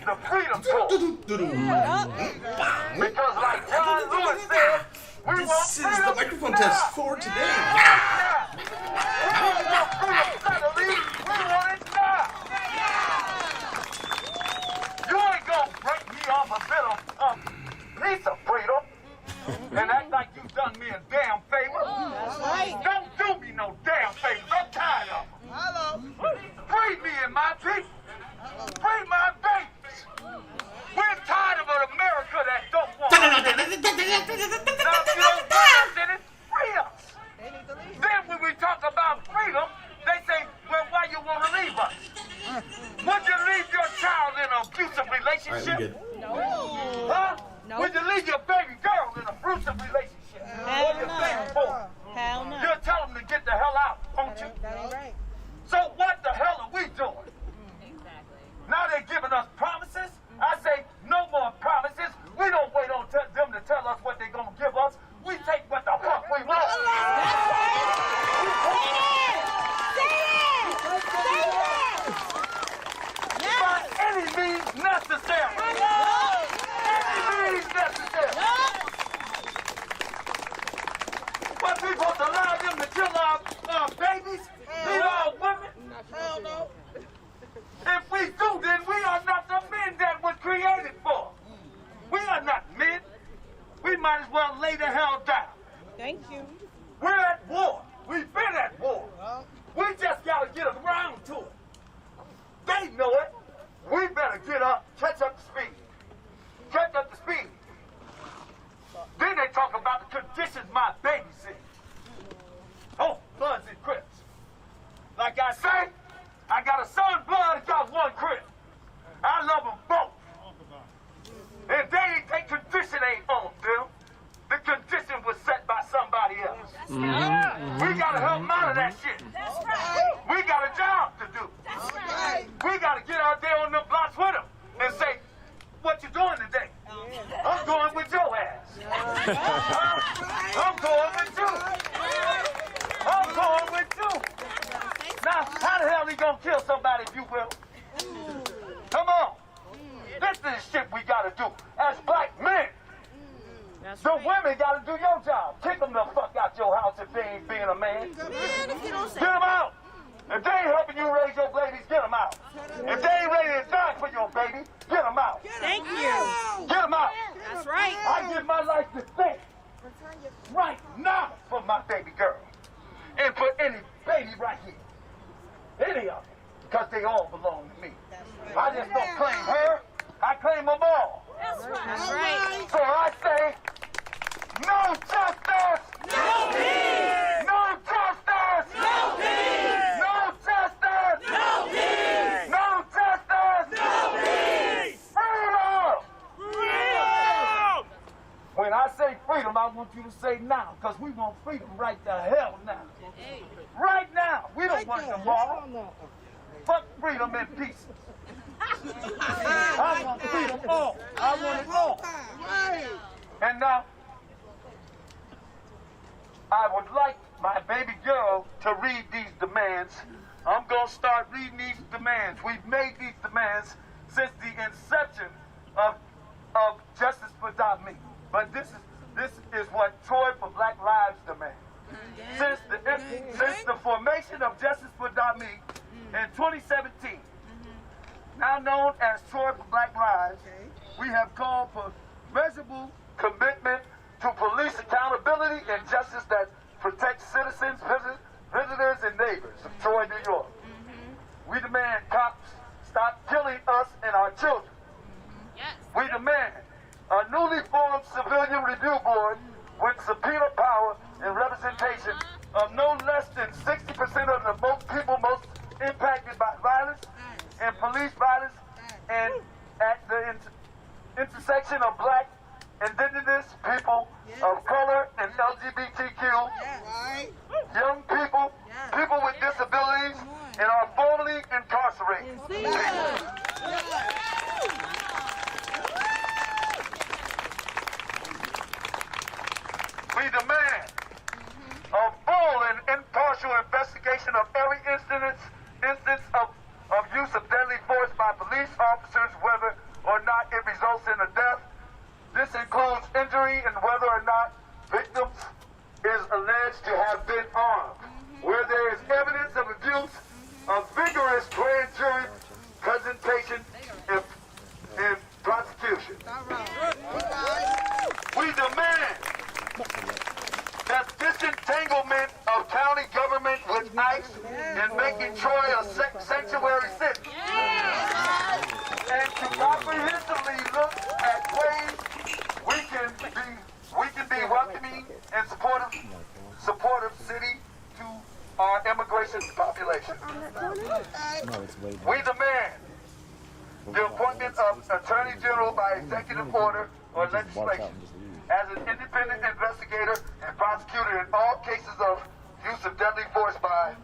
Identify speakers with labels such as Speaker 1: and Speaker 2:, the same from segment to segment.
Speaker 1: the freedom talk. Because like John Lewis said, we want
Speaker 2: This is the
Speaker 1: freedom
Speaker 2: microphone
Speaker 1: now.
Speaker 2: test for today.
Speaker 1: Now. We don't want freedom suddenly. We want it now. You ain't gonna break me off a bit of piece of freedom and act like you done me a damn favor.
Speaker 3: That's right.
Speaker 1: Don't do me no damn favors. I'm tired of them.
Speaker 3: Hello.
Speaker 1: Free me and my people. Free my babies. We're tired of an America that don't want us in it. Now, if you don't want us in it, free us.
Speaker 3: They need to leave.
Speaker 1: Then when we talk about freedom, they say, well, why you want to leave us? Would you leave your child in an abusive
Speaker 2: All right,
Speaker 1: relationship?
Speaker 2: we good.
Speaker 1: Huh?
Speaker 4: No.
Speaker 1: Would you leave your baby girl in an abusive relationship?
Speaker 4: Hell
Speaker 1: Or your
Speaker 4: no.
Speaker 1: baby boy?
Speaker 4: Hell no.
Speaker 1: You'll tell them to get the hell out, won't you?
Speaker 3: That ain't right.
Speaker 1: So what the hell are we doing? Now they're giving us promises. I say no more promises. We don't wait on them to tell us what they're going to give us. We take what the fuck we want. By any means necessary. Any means necessary. What, we supposed to allow them to kill our babies? Leave our women?
Speaker 3: Hell no.
Speaker 1: If we do, then we are not the men that was created for. We are not men. We might as well lay the hell down.
Speaker 4: Thank you.
Speaker 1: We're at war. We've been at war. We just gotta get around to it. They know it. We better get up, catch up to speed. Catch up to speed. Then they talk about the conditions my baby's in. Oh, Bloods and Crips. Like I say, I got a son, Blood, and got one Crip. I love them both. And they condition ain't on them. The condition was set by somebody else. We gotta help them out of that shit.
Speaker 3: That's right.
Speaker 1: We got a job to do.
Speaker 3: That's right.
Speaker 1: We gotta get out there on them blocks with them and say, what you doing today? I'm going with your ass. I'm going with you. I'm going with you. Now, how the hell he gonna kill somebody if you will? Come on. This is shit we gotta do as black men. The women gotta do your job. Kick them the fuck out your house if they ain't being a man. Get them out. If they ain't helping you raise your babies, get them out. If they ain't ready to die for your baby, get them out.
Speaker 4: Thank you.
Speaker 1: Get them out.
Speaker 4: That's right.
Speaker 1: I give my life to stake right now for my baby girl. And for any baby right here. Any of them. Because they all belong to me. I just don't claim her. I claim them all.
Speaker 4: That's right.
Speaker 1: So I say, no justice!
Speaker 4: No peace!
Speaker 1: No justice!
Speaker 4: No peace!
Speaker 1: No justice!
Speaker 4: No peace!
Speaker 1: No justice!
Speaker 4: No peace!
Speaker 1: Freedom!
Speaker 4: Freedom!
Speaker 1: When I say freedom, I want you to say now, because we want freedom right the hell now. Right now. We don't want tomorrow. Fuck freedom in pieces. I want freedom all. I want it all. And now, I would like my baby girl to read these demands. I'm going to start reading these demands. We've made these demands since the inception of Justice for Me. But this is what Troy for Black Lives demands. Since the formation of Justice for Me in 2017, now known as Troy for Black Lives, we have called for measurable commitment to police accountability and justice that protects citizens, visitors, and neighbors of Troy, New York. We demand cops stop killing us and our children. We demand a newly formed civilian review board with subpoena power and representation of no less than 60% of the people most impacted by violence and police violence, and at the intersection of black, indigenous people of color, and LGBTQ, young people, people with disabilities, and are formerly incarcerated. We demand a full and impartial investigation of every instance of use of deadly force by police officers, whether results in a death. This includes injury and whether or not victims is alleged to have been armed. Where there is evidence of abuse, a vigorous grand jury presentation and prosecution. We demand that disentanglement of county government with ICE and making Troy a sanctuary city. And to comprehensively look at ways we can be welcoming and supportive city to our immigration population. We demand the appointment of Attorney General by executive order or legislation as an independent investigator and prosecutor in all cases of use of deadly force by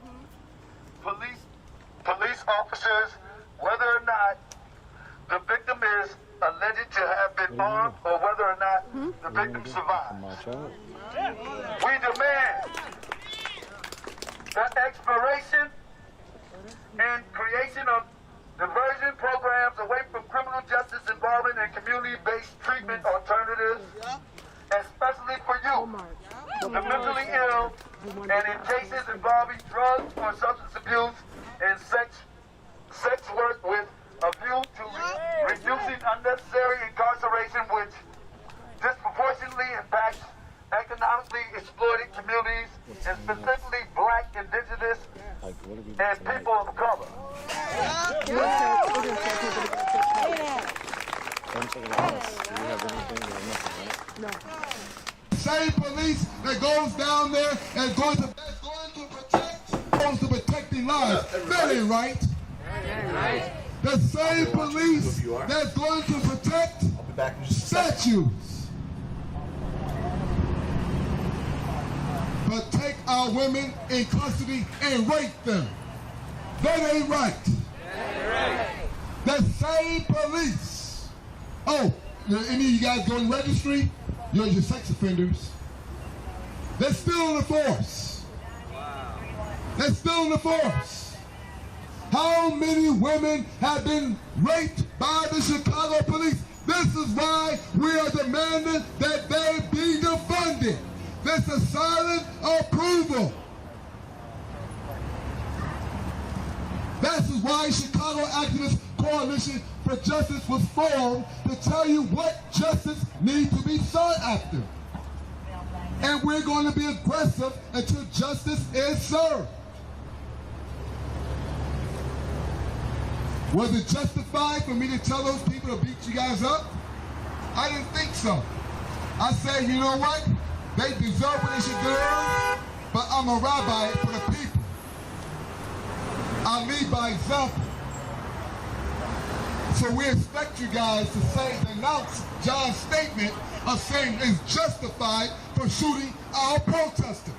Speaker 1: police officers, whether or not the victim is alleged to have been armed or whether or not the victim survived. We demand the exploration and creation of diversion programs away from criminal justice involvement and community-based treatment alternatives, especially for youth, the mentally ill, and in cases involving drugs or substance abuse and sex work with a view to reducing unnecessary incarceration which disproportionately impacts economically exploited communities, and specifically Black, Indigenous, and people of color.
Speaker 2: Same police that goes down there and going to protecting lives. That ain't right. The same police that's going to protect statues, but take our women in custody and rape them. That ain't right. The same police. Oh, any of you guys go in registry? You're your sex offenders. They're still in the force. They're still in the force. How many women have been raped by the Chicago police? This is why we are demanding that they be defunded. This is silent approval. This is why Chicago Activist Coalition for Justice was formed, to tell you what justice needs to be sought after. And we're going to be aggressive until justice is served. Was it justified for me to tell those people to beat you guys up? I didn't think so. I said, you know what? They deserve what they should do, but I'm a rabbi for the people. I lead by example. So we expect you guys to say, denounce John's statement of saying it's justified for shooting our protesters.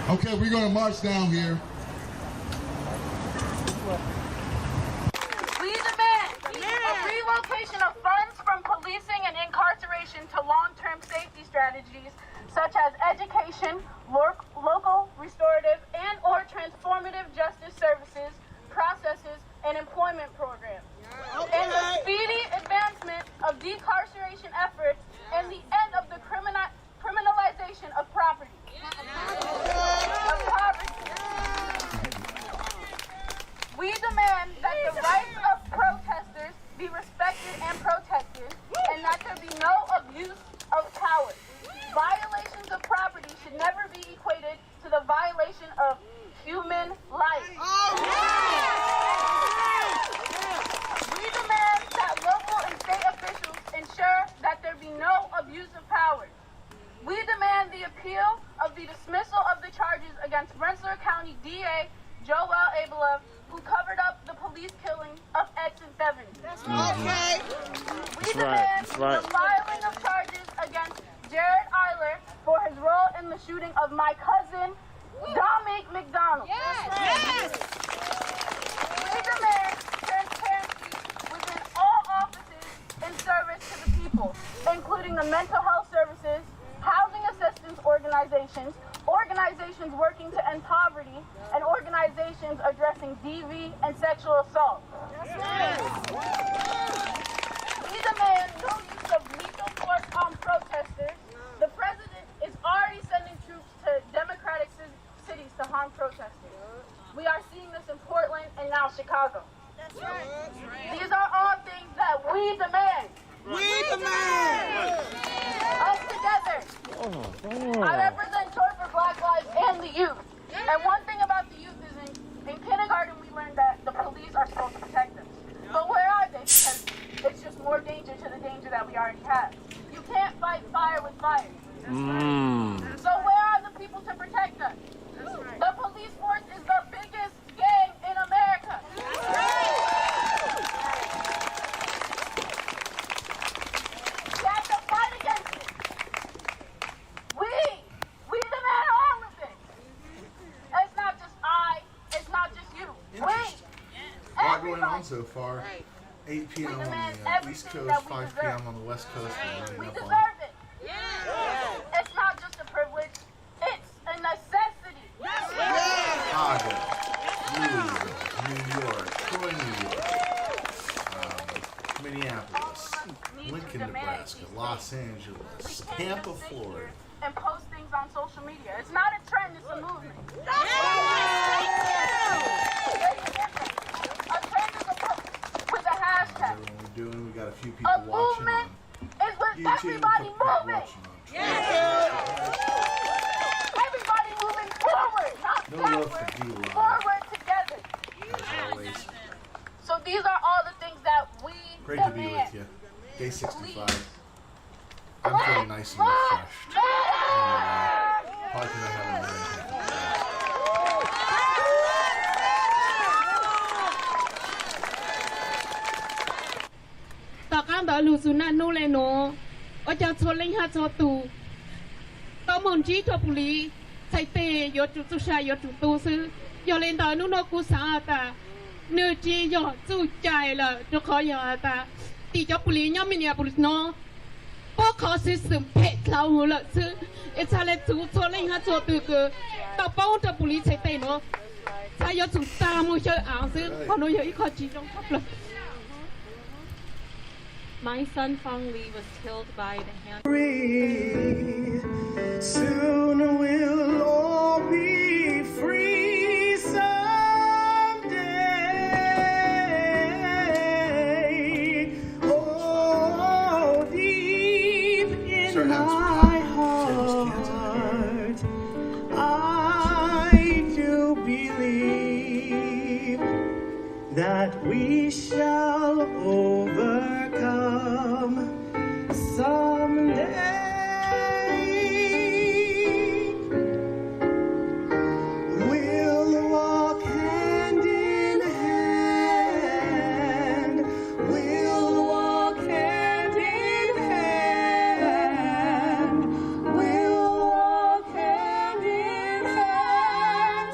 Speaker 2: Okay, we're going to march down here.
Speaker 5: We demand a relocation of funds from policing and incarceration to long-term safety strategies such as education, local restorative and or transformative justice services, processes, and employment programs. And the speedy advancement of decarceration efforts and the end of the criminalization of property. Of poverty. We demand that the rights of protesters be respected and protected, and that there be no abuse of power. Violations of property should never be equated to the violation of human life. We demand that local and state officials ensure that there be no abuse of power. We demand the appeal of the dismissal of the charges against Rensselaer County DA Joel Abelov, who covered up the police killing of Edson Bevins.
Speaker 3: Okay.
Speaker 5: We demand the filing of charges against Jared Eiler for his role in the shooting of my cousin, Dominic McDonald.
Speaker 3: Yes.
Speaker 5: We demand transparency within all offices in service to the people, including the mental health services, housing assistance organizations, organizations working to end poverty, and organizations addressing DV bullying, and sexual assault. We demand no use of lethal force on protesters. The president is already sending troops to democratic cities to harm protesters. We are seeing this in Portland and now Chicago. These are all things that we demand.
Speaker 3: We demand.
Speaker 5: Us together. I represent Toy for Black Lives and the youth. And one thing about the youth is in kindergarten we learned that the police are supposed to protect us. But where are they? Because it's just more danger to the danger that we already have. You can't fight fire with fire. So where are the people to protect us? The police force is the biggest gang in America. We have to fight against it. We demand all of this. It's not just I, it's not just you. We.
Speaker 6: A lot going on so far. 8 p.m. on the East Coast, 5 p.m. on the West Coast.
Speaker 5: We
Speaker 6: We're running up
Speaker 5: deserve
Speaker 6: on
Speaker 5: it. It's not just a privilege, it's a necessity.
Speaker 6: Chicago, Louisville, New York, Troy, New York, Minneapolis, Lincoln, Nebraska, Los Angeles, Tampa, Florida.
Speaker 5: And post things on social media. It's not a trend, it's a movement. A trend is a post with a
Speaker 6: How's
Speaker 5: hashtag.
Speaker 6: everyone doing? We got a few
Speaker 5: A
Speaker 6: people watching
Speaker 5: movement
Speaker 6: on
Speaker 5: is with
Speaker 6: YouTube.
Speaker 5: everybody
Speaker 6: People
Speaker 5: moving.
Speaker 6: watching on Twitter.
Speaker 5: Everybody moving forward, not
Speaker 6: No love for
Speaker 5: backward.
Speaker 6: D-Line.
Speaker 5: Forward together.
Speaker 6: As always,
Speaker 5: So these are all the things that we
Speaker 6: great to be
Speaker 5: demand.
Speaker 6: with you. Day 65. I'm feeling nice and refreshed. Probably because I haven't done anything.
Speaker 7: Tao cam đó lù xuống năn nô lên nó, ở trong số linh hạt số tù, tao muốn chỉ cho police, sai tê, yo chủ tu sai yo chủ tu sư, yo lên đó nô nó cú sa ta, nữ chỉ yo chủ chạy là cho khó yo ta, tí cho police nhóm mình nhà police nó, bố khó xử sớm phê lao hồ lợi sư, ít sao lên chủ số linh hạt số tù cơ, tao bao cho police sai tê nó, sai yo chủ ta mua chơi ảo sư, còn nó yo ít khó chỉ trong pháp luật.
Speaker 8: My son Fong Lee was killed by the hand.
Speaker 9: Soon we'll all be free someday. Oh, deep in
Speaker 6: Sir, how's
Speaker 9: my
Speaker 6: Tim's
Speaker 9: heart, I do believe that we shall overcome someday. We'll walk hand in hand. We'll walk hand in hand. We'll walk hand in hand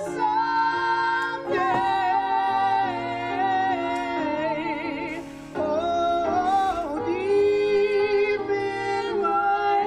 Speaker 9: someday. Oh, deep in my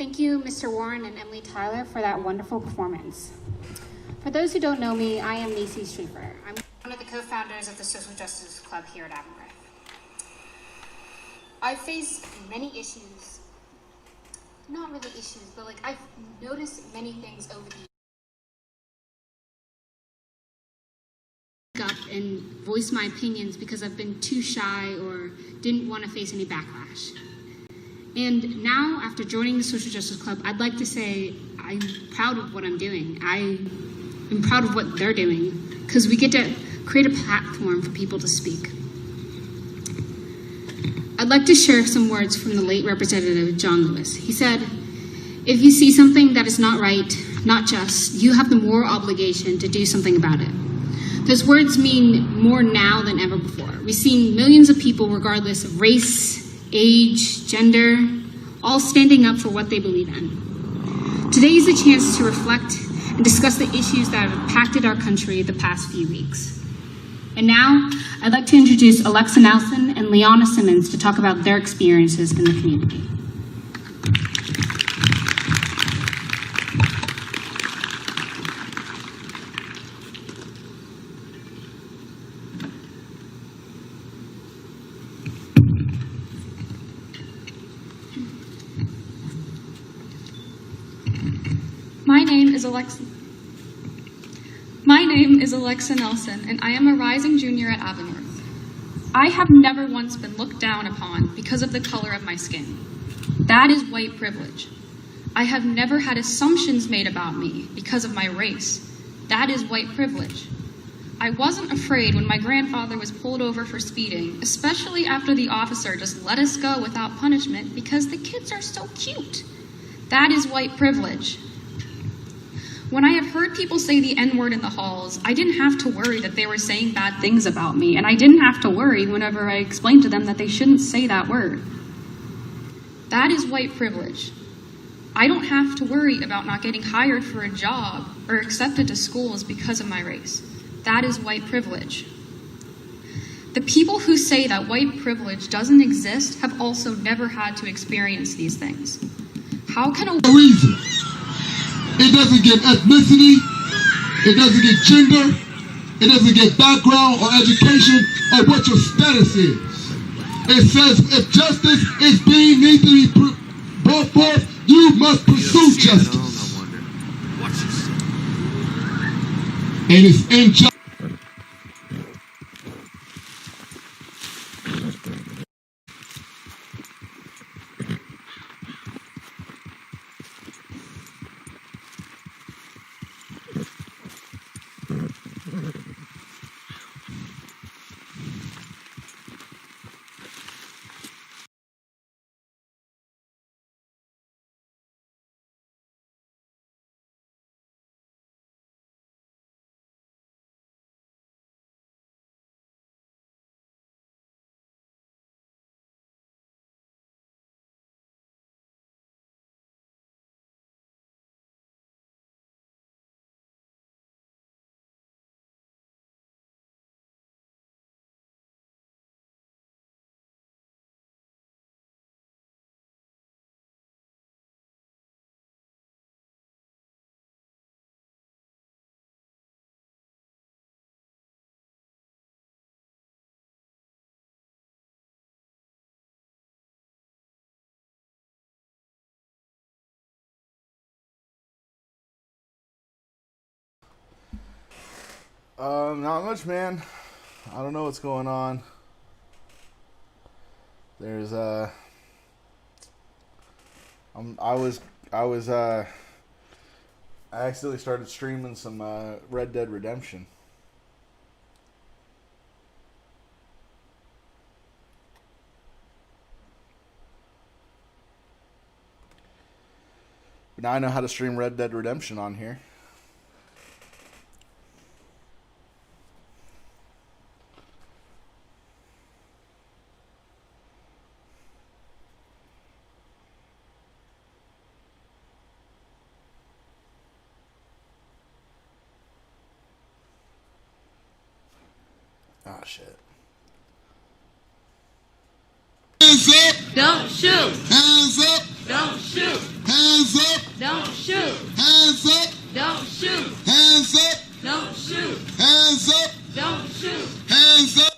Speaker 10: Thank you, Mr. Warren and Emily Tyler, for that wonderful performance. For those who don't know me, I am Nisi Streefer. I'm one of the co-founders of the Social Justice Club here at Avonworth. I've faced many issues, not really issues, but like I've noticed many things over the years. Up and voice my opinions because I've been too shy or didn't want to face any backlash. And now, after joining the Social Justice Club, I'd like to say I'm proud of what I'm doing. I am proud of what they're doing because we get to create a platform for people to speak. I'd like to share some words from the late Representative John Lewis. He said, "If you see something that is not right, not just, you have the moral obligation to do something about it." Those words mean more now than ever before. We've seen millions of people, regardless of race, age, gender, all standing up for what they believe in. Today is a chance to reflect and discuss the issues that have impacted our country the past few weeks. And now, I'd like to introduce Alexa Nelson and Leona Simmons to talk about their experiences in the community.
Speaker 11: My name is Alexa Nelson, and I am a rising junior at Avonworth. I have never once been looked down upon because of the color of my skin. That is white privilege. I have never had assumptions made about me because of my race. That is white privilege. I wasn't afraid when my grandfather was pulled over for speeding, especially after the officer just let us go without punishment because the kids are so cute. That is white privilege. When I have heard people say the N-word in the halls, I didn't have to worry that they were saying bad things about me, and I didn't have to worry whenever I explained to them that they shouldn't say that word. That is white privilege. I don't have to worry about not getting hired for a job or accepted to schools because of my race. That is white privilege. The people who say that white privilege doesn't exist have also never had to experience these things. How can a
Speaker 2: reason? It doesn't give ethnicity, it doesn't give gender, it doesn't give background or education or what your status is. It says if justice is being needs to be brought forth, you must pursue justice. And it's injustice.
Speaker 6: Not much, man. I don't know what's going on. There's I accidentally started streaming some Red Dead Redemption. But now I know how to stream Red Dead Redemption on here. Oh, shit.
Speaker 2: Hands up!
Speaker 3: Don't shoot!
Speaker 2: Hands up!
Speaker 3: Don't shoot!
Speaker 2: Hands Hands up.
Speaker 8: Don't shoot.
Speaker 2: Hands up.
Speaker 8: Don't shoot.
Speaker 2: Hands up.
Speaker 8: Don't shoot.
Speaker 2: Hands up.
Speaker 8: Don't shoot.
Speaker 2: Hands up.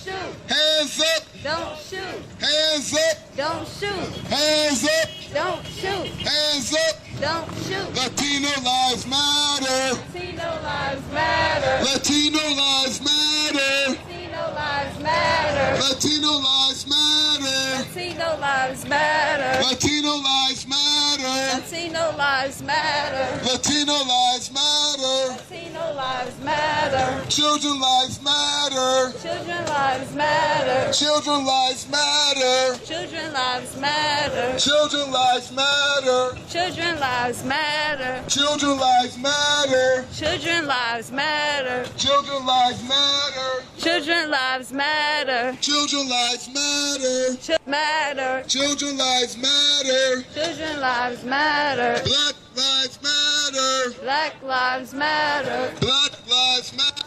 Speaker 8: Shoot.
Speaker 2: Hands up.
Speaker 8: Don't shoot.
Speaker 2: Hands up.
Speaker 8: Don't shoot.
Speaker 2: Hands up.
Speaker 8: Don't shoot.
Speaker 2: Hands up.
Speaker 8: Don't shoot.
Speaker 2: Latino lives matter.
Speaker 8: Latino lives matter.
Speaker 2: Latino lives matter.
Speaker 8: Latino lives matter.
Speaker 2: Latino lives matter.
Speaker 8: Latino lives matter.
Speaker 2: Latino lives matter.
Speaker 8: Latino lives matter.
Speaker 2: Latino lives matter.
Speaker 8: Latino lives matter.
Speaker 2: Children lives matter.
Speaker 8: Children lives matter.
Speaker 2: Children lives matter.
Speaker 8: Children lives matter.
Speaker 2: Children lives matter.
Speaker 8: Children lives matter.
Speaker 2: Children lives matter.
Speaker 8: Children lives matter.
Speaker 2: Children lives matter.
Speaker 8: Children lives matter.
Speaker 2: Children lives matter.
Speaker 8: Matter.
Speaker 2: Children lives matter.
Speaker 8: Children lives matter.
Speaker 2: Black lives matter.
Speaker 8: Black lives matter.
Speaker 2: Black lives matter.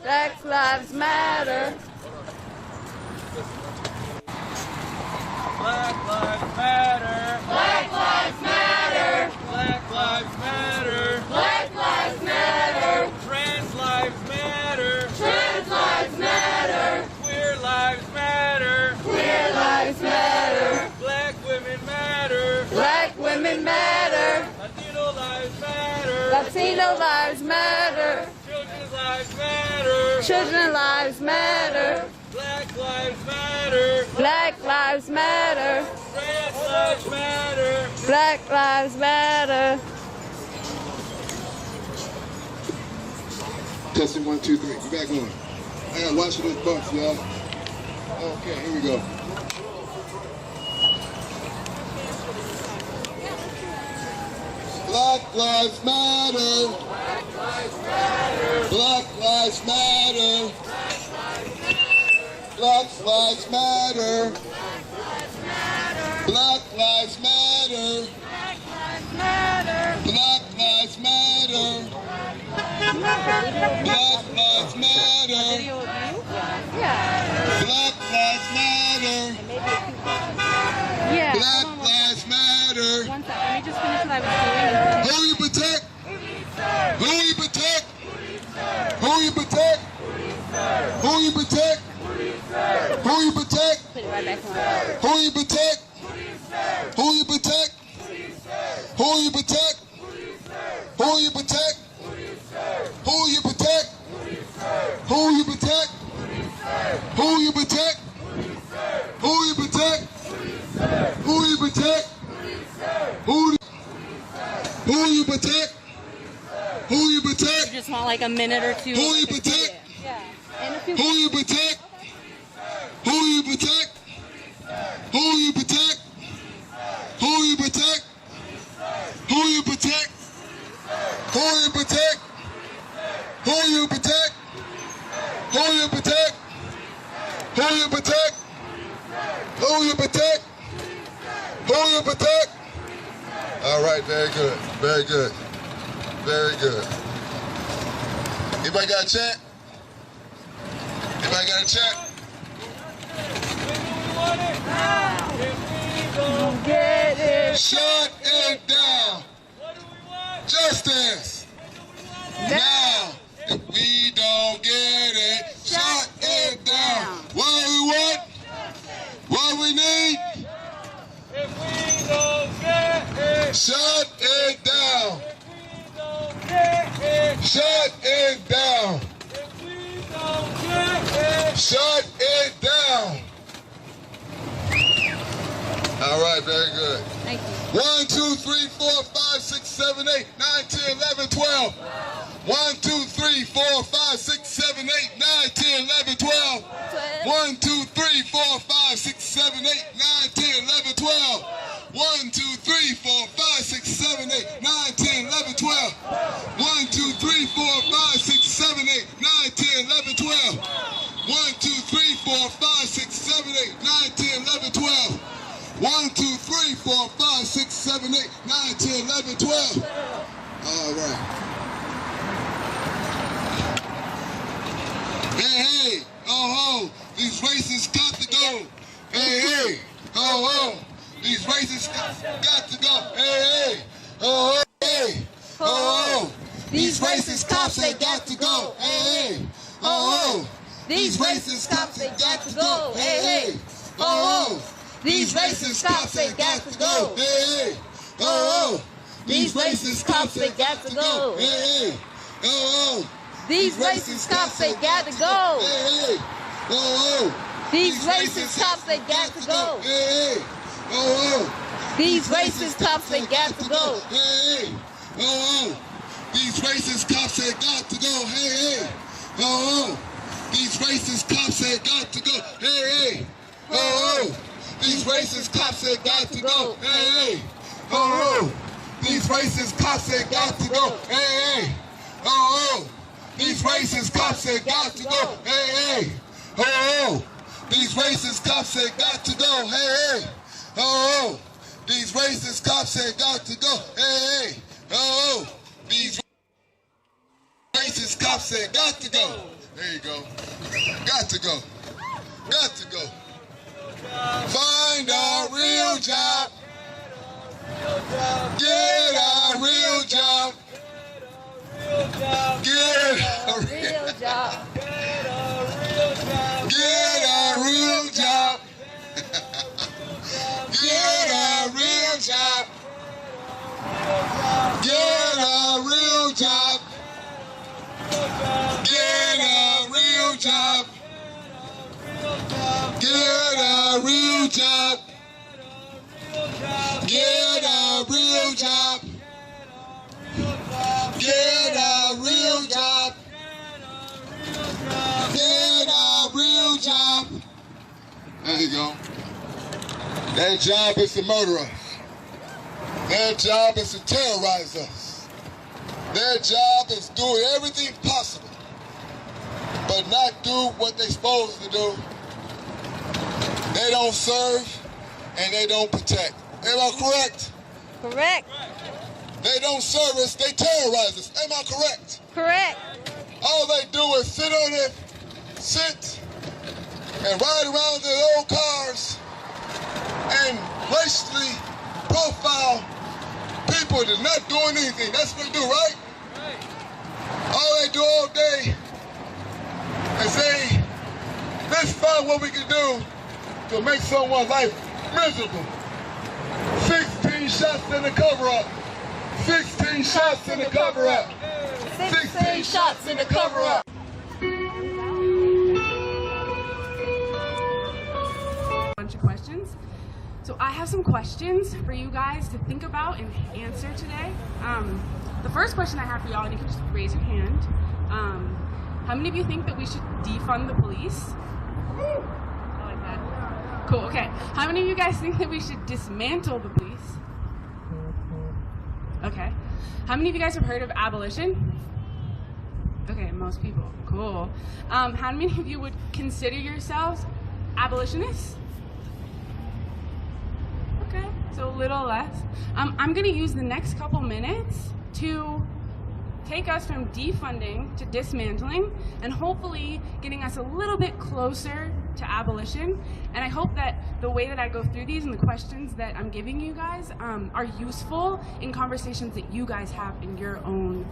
Speaker 8: Black lives matter.
Speaker 1: Black lives matter.
Speaker 8: Black lives matter.
Speaker 1: Black lives matter.
Speaker 8: Black lives matter.
Speaker 1: Trans lives matter.
Speaker 8: Trans lives matter.
Speaker 1: Queer lives matter.
Speaker 8: Queer lives matter.
Speaker 1: Black women matter.
Speaker 8: Black women matter.
Speaker 1: Latino lives matter.
Speaker 8: Latino lives matter.
Speaker 1: Children's lives matter.
Speaker 8: Children lives matter.
Speaker 1: Black lives matter.
Speaker 8: Black lives matter.
Speaker 1: Trans lives matter.
Speaker 8: Black lives matter.
Speaker 2: Testing 1, 2, 3. We back on. I gotta watch for this bumps, y'all. Okay, here we go. Black lives matter. Black lives matter. Black lives matter. Black lives matter. Black lives matter. Black lives matter. Black lives matter.
Speaker 8: Yeah.
Speaker 2: Black lives matter.
Speaker 8: One second. Let me just finish what I was doing.
Speaker 2: Who you protect? Who you protect? Who you protect? Who you protect? Who you protect?
Speaker 8: Put it right back on.
Speaker 2: Who you protect? Who you protect? Who you protect? Who you protect? Who you protect? Who you protect? Who you protect? Who you protect? Who you protect? Who you protect? Who you protect?
Speaker 8: You just want like a minute or two.
Speaker 2: Who you protect?
Speaker 8: Yeah. And a few.
Speaker 2: Who you protect? Who you protect? Who you protect? Who you protect? Who you protect? Who you protect? Who you protect? Who you protect? Who you protect? Who you protect? Who you protect? All right, very good, very good, very good. Anybody got a chat? Anybody got a chat?
Speaker 8: Get it.
Speaker 2: Shut it down. Justice. Now, if we don't get it, shut it down. What we want? What we need?
Speaker 1: If we don't get it,
Speaker 2: Shut it down.
Speaker 1: we don't get it.
Speaker 2: Shut it down.
Speaker 1: If we don't get it,
Speaker 2: Shut it down. All right, very good.
Speaker 8: Thank you.
Speaker 2: 1, 2, 3, 4, 5, 6, 7, 8, 9, 10, 11, 12. 1, 2, 3, 4, 5, 6, 7, 8, 9, 10, 11, 12. 1, 2, 3, 4, 5, 6, 7, 8, 9, 10, 11, 12. 1, 2, 3, 4, 5, 6, 7, 8, 9, 10, 11, 12. 1, 2, 3, 4, 5, 6, 7, 8, 9, 10, 11, 12. 1, 2, 3, 4, 5, 6, 7, 8, 9, 10, 11, 12. 1, 2, 3, 4, 5, 6, 7, 8, 9, 10, 11, 12. All right. Hey, hey, oh, ho, these racist got to go. Hey, hey, oh, ho, these racist got to go. Hey, hey, oh, ho, hey, oh, ho, these racist cops, they got to go. Hey, hey, oh, ho, these racist cops, they got to go. Hey, hey, oh, ho, these racist cops, they got to go. Hey, hey, oh, ho, these racist cops, they got to go. Hey, hey, oh, ho, these racist cops, they got to go. Hey, hey, oh, these racist cops, they got to go. Hey, hey, oh, these racist cops, they got to go. Hey, hey, oh, these racist cops, they got to go. Hey, hey, oh, these racist cops, they got to go. Hey, hey, oh, these racist cops, they got to go. Hey, hey, oh, these racist cops, they got to go. Hey, hey, oh, these racist cops, they got to go. Hey, hey, oh, these racist cops, they got to go. Hey, hey, oh, these racist cops, they got to go. Hey, hey, oh, these racist cops, they got to go. There you go. Got to go. Got to go. Find a real job. Get a real job. Get a real job. Get a real job. Get a real job. Get a real job. Get a real job. Get a real job. Get a real job. Get a real job. Get a real job. There you go. Their job is to murder us. Their job is to terrorize us. Their job is doing everything possible, but not do what they're supposed to do. They don't serve and they don't protect. Am I correct?
Speaker 9: Correct.
Speaker 2: They don't serve us, they terrorize us. Am I correct?
Speaker 9: Correct.
Speaker 2: All they do is sit and ride around in their old cars and racially profile people that's not doing anything. That's what they do, right? All they do all day is say, let's find what we can do to make someone's life miserable. 16 shots in the cover-up. 16 shots in the cover-up. 16 shots in the cover-up.
Speaker 12: Bunch of questions. So I have some questions for you guys to think about and answer today. The first question I have for y'all, and you can just raise your hand. How many of you think that we should defund the police? I like that. Cool, okay. How many of you guys think that we should dismantle the police? Okay. How many of you guys have heard of abolition? Okay, most people. Cool. How many of you would consider yourselves abolitionists? Okay, so a little less. I'm going to use the next couple minutes to take us from defunding to dismantling and hopefully getting us a little bit closer to abolition. And I hope that the way that I go through these and the questions that I'm giving you guys are useful in conversations that you guys have in your own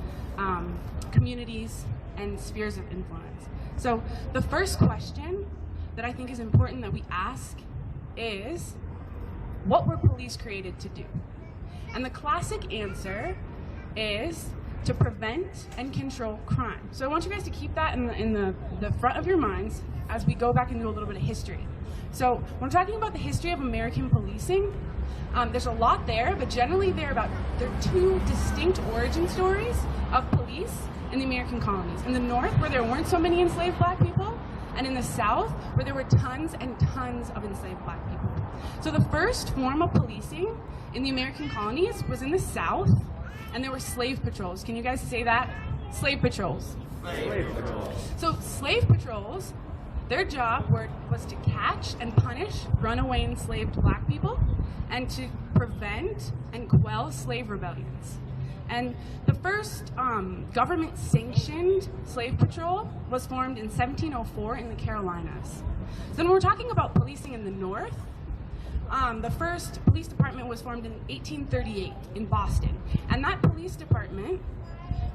Speaker 12: communities and spheres of influence. So the first question that I think is important that we ask is, what were police created to do? And the classic answer is to prevent and control crime. So I want you guys to keep that in the front of your minds as we go back and do a little bit of history. So when we're talking about the history of American policing, there's a lot there, but generally there are two distinct origin stories of police in the American colonies. In the North, where there weren't so many enslaved black people, and in the South, where there were tons and tons of enslaved black people. So the first form of policing in the American colonies was in the South, and there were slave patrols. Can you guys say that? Slave patrols. Slave patrols. So slave patrols, their job was to catch and punish runaway enslaved black people and to prevent and quell slave rebellions. And the first government-sanctioned slave patrol was formed in 1704 in the Carolinas. So when we're talking about policing in the North, the first police department was formed in 1838 in Boston. And that police department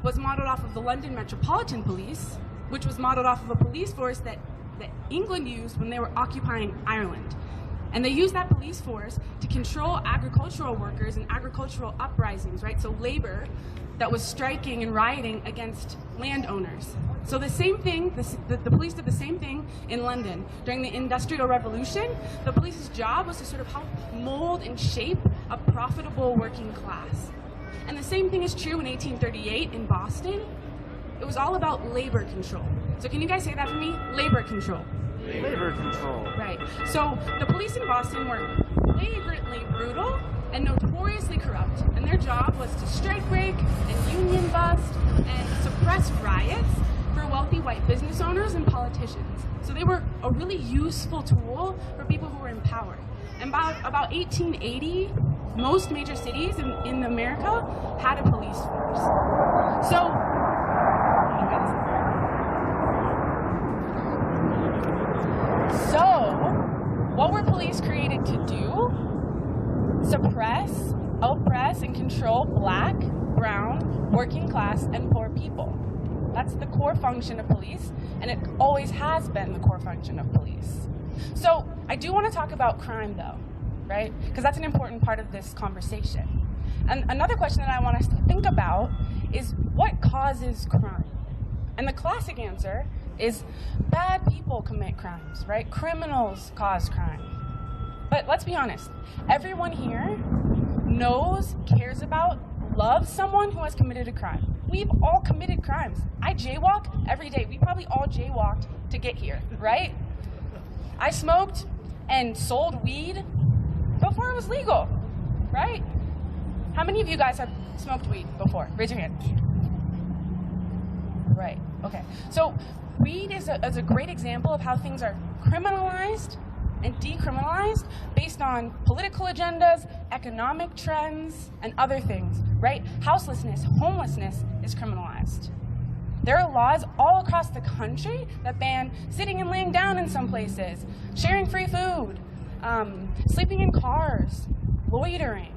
Speaker 12: was modeled off of the London Metropolitan Police, which was modeled off of a police force that England used when they were occupying Ireland. And they used that police force to control agricultural workers and agricultural uprisings, right? So labor that was striking and rioting against landowners. So the same thing, the police did the same thing in London. During the Industrial Revolution, the police's job was to sort of help mold and shape a profitable working class. And the same thing is true in 1838 in Boston. It was all about labor control. So can you guys say that for me? Labor control.
Speaker 13: Labor control.
Speaker 12: Right. So the police in Boston were flagrantly brutal and notoriously corrupt. And their job was to strike break and union bust and suppress riots for wealthy white business owners and politicians. So they were a really useful tool for people who were in power. And by about 1880, most major cities in America had a police force. So what were police created to do? Suppress, oppress, and control black, brown, working class, and poor people. That's the core function of police, and it always has been the core function of police. So I do want to talk about crime, though, right? Because that's an important part of this conversation. And another question that I want us to think about is what causes crime? And the classic answer is bad people commit crimes, right? Criminals cause crime. But let's be honest, everyone here knows, cares about, loves someone who has committed a crime. We've all committed crimes. I jaywalk every day. We probably all jaywalked to get here, right? I smoked and sold weed before it was legal, right? How many of you guys have smoked weed before? Raise your hand. Right, okay. So weed is a great example of how things are criminalized and decriminalized based on political agendas, economic trends, and other things, right? Houselessness, homelessness is criminalized. There are laws all across the country that ban sitting and laying down in some places, sharing free food, sleeping in cars, loitering.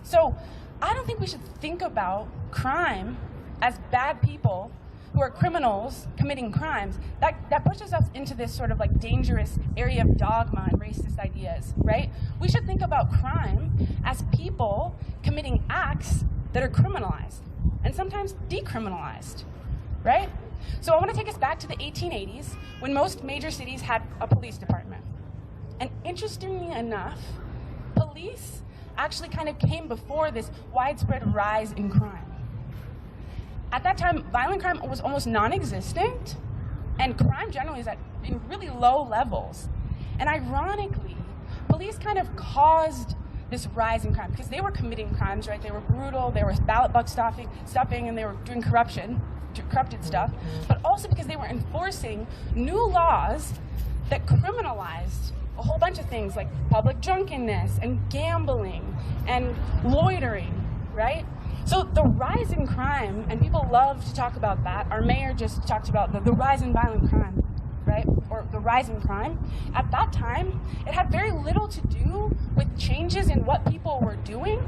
Speaker 12: So I don't think we should think about crime as bad people who are criminals committing crimes. That pushes us into this sort of like dangerous area of dogma and racist ideas, right? We should think about crime as people committing acts that are criminalized and sometimes decriminalized, right? So I want to take us back to the 1880s when most major cities had a police department. And interestingly enough, police actually kind of came before this widespread rise in crime. At that time, violent crime was almost non-existent, and crime generally is in really low levels. And ironically, police kind of caused this rise in crime because they were committing crimes, right? They were brutal, they were ballot box stuffing, and they were doing corrupted stuff, but also because they were enforcing new laws that criminalized a whole bunch of things like public drunkenness and gambling and loitering, right? So the rise in crime, and people love to talk about that. Our mayor just talked about the rise in violent crime, right? Or the rise in crime. At that time, it had very little to do with changes in what people were doing.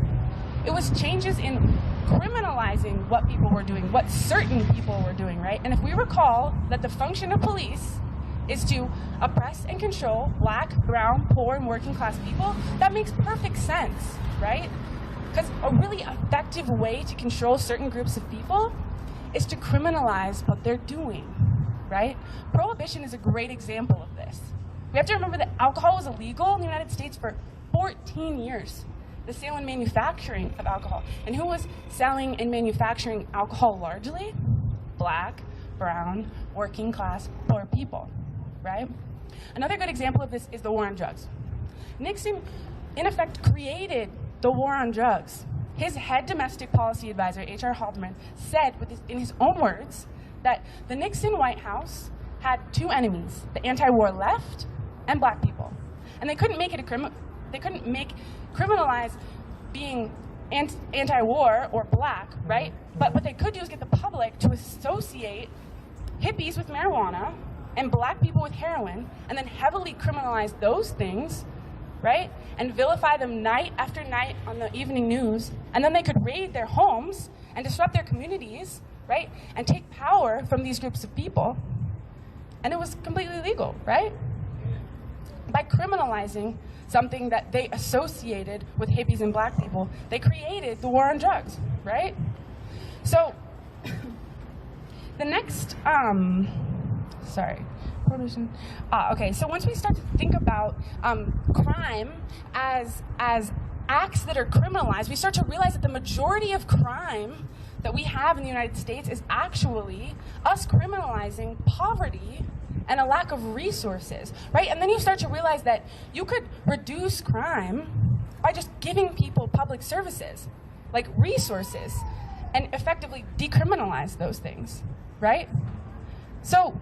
Speaker 12: It was changes in criminalizing what people were doing, what certain people were doing, right? And if we recall that the function of police is to oppress and control black, brown, poor, and working class people, that makes perfect sense, right? Because a really effective way to control certain groups of people is to criminalize what they're doing, right? Prohibition is a great example of this. We have to remember that alcohol was illegal in the United States for 14 years, the sale and manufacturing of alcohol. And who was selling and manufacturing alcohol largely? Black, brown, working class, poor people, right? Another good example of this is the war on drugs. Nixon, in effect, created the war on drugs. His head domestic policy advisor, H.R. Haldeman, said in his own words that the Nixon White House had two enemies, the anti-war left and black people. And they couldn't make it criminalize being anti-war or black, right? But what they could do is get the public to associate hippies with marijuana and black people with heroin, and then heavily criminalize those things, right? And vilify them night after night on the evening news, and then they could raid their homes and disrupt their communities, right? And take power from these groups of people. And it was completely legal, right? By criminalizing something that they associated with hippies and black people, they created the war on drugs, right? So, the next, okay, so once we start to think about crime as acts that are criminalized, we start to realize that the majority of crime that we have in the United States is actually us criminalizing poverty and a lack of resources, right? And then you start to realize that you could reduce crime by just giving people public services, like resources, and effectively decriminalize those things, right? So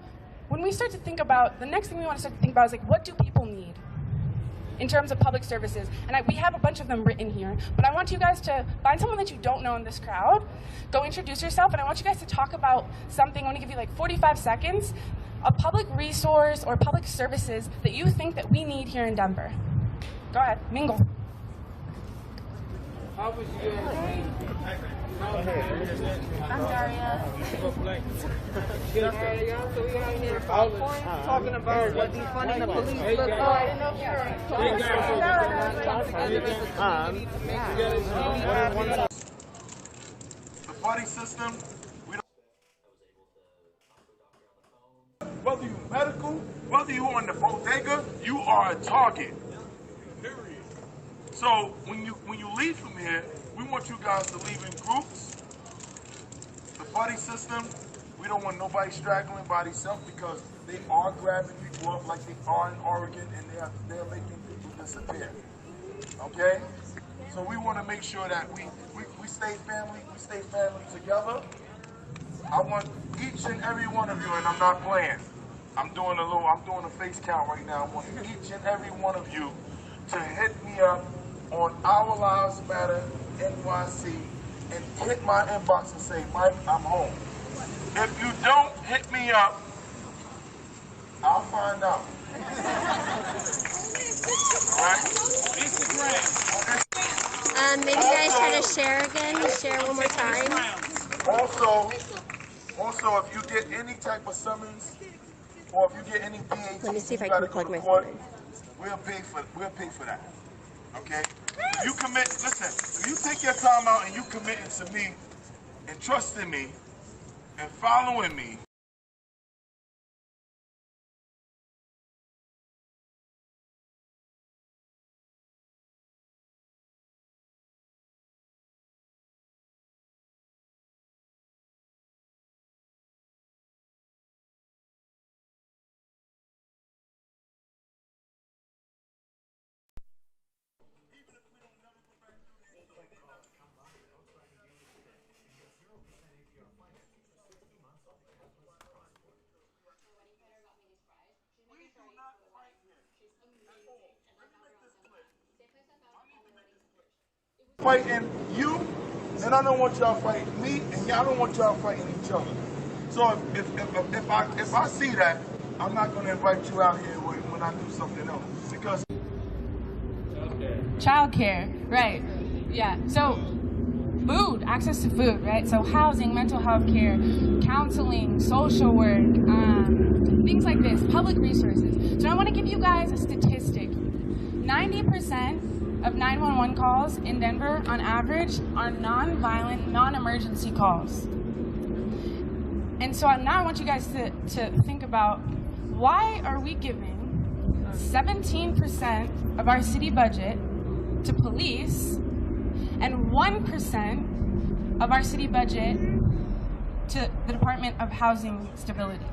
Speaker 12: when we start to think about, the next thing we want to start to think about is like, what do people need in terms of public services? And we have a bunch of them written here, but I want you guys to find someone that you don't know in this crowd, go introduce yourself, and I want you guys to talk about something. I want to give you like 45 seconds, a public resource or public services that you think that we need here in Denver. Go ahead, mingle.
Speaker 13: I'm Daria. Talking about what defunding the police looks like. Oh, I didn't know if you were
Speaker 1: The buddy system, whether you medical, whether you on the bodega, you are a target. Period. So when you leave from here, we want you guys to leave in groups. The buddy system, we don't want nobody straggling by themselves because they are grabbing people up like they are in Oregon, and they're making people disappear. Okay? So we want to make sure that we stay family together. I want each and every one of you, and I'm not playing. I'm doing a face count right now. I want each and every one of you to hit me up on Our Lives Matter NYC and hit my inbox and say, Mike, I'm home. If you don't hit me up, I'll find out. Alright? Instagram.
Speaker 14: Maybe you guys try to share again. Share one more time.
Speaker 1: Also, if you get any type of summons, or if you get any PAT,
Speaker 14: let me see if I can plug my phone in.
Speaker 1: We'll pay for that. Okay? You commit. Listen. If you take your time out and you committing to me, and trusting me, and following me. Fighting you, and I don't want y'all fighting me, and y'all don't want y'all fighting each other. So if I see that, I'm not going to invite you out here when I do something else, because
Speaker 12: Childcare, right? Yeah. So food, access to food, right? So housing, mental health care, counseling, social work, things like this, public resources. So I want to give you guys a statistic. 90% of 911 calls in Denver, on average, are non-violent, non-emergency calls. And so now I want you guys to think about, why are we giving 17% of our city budget to police and 1% of our city budget to the Department of Housing Stability,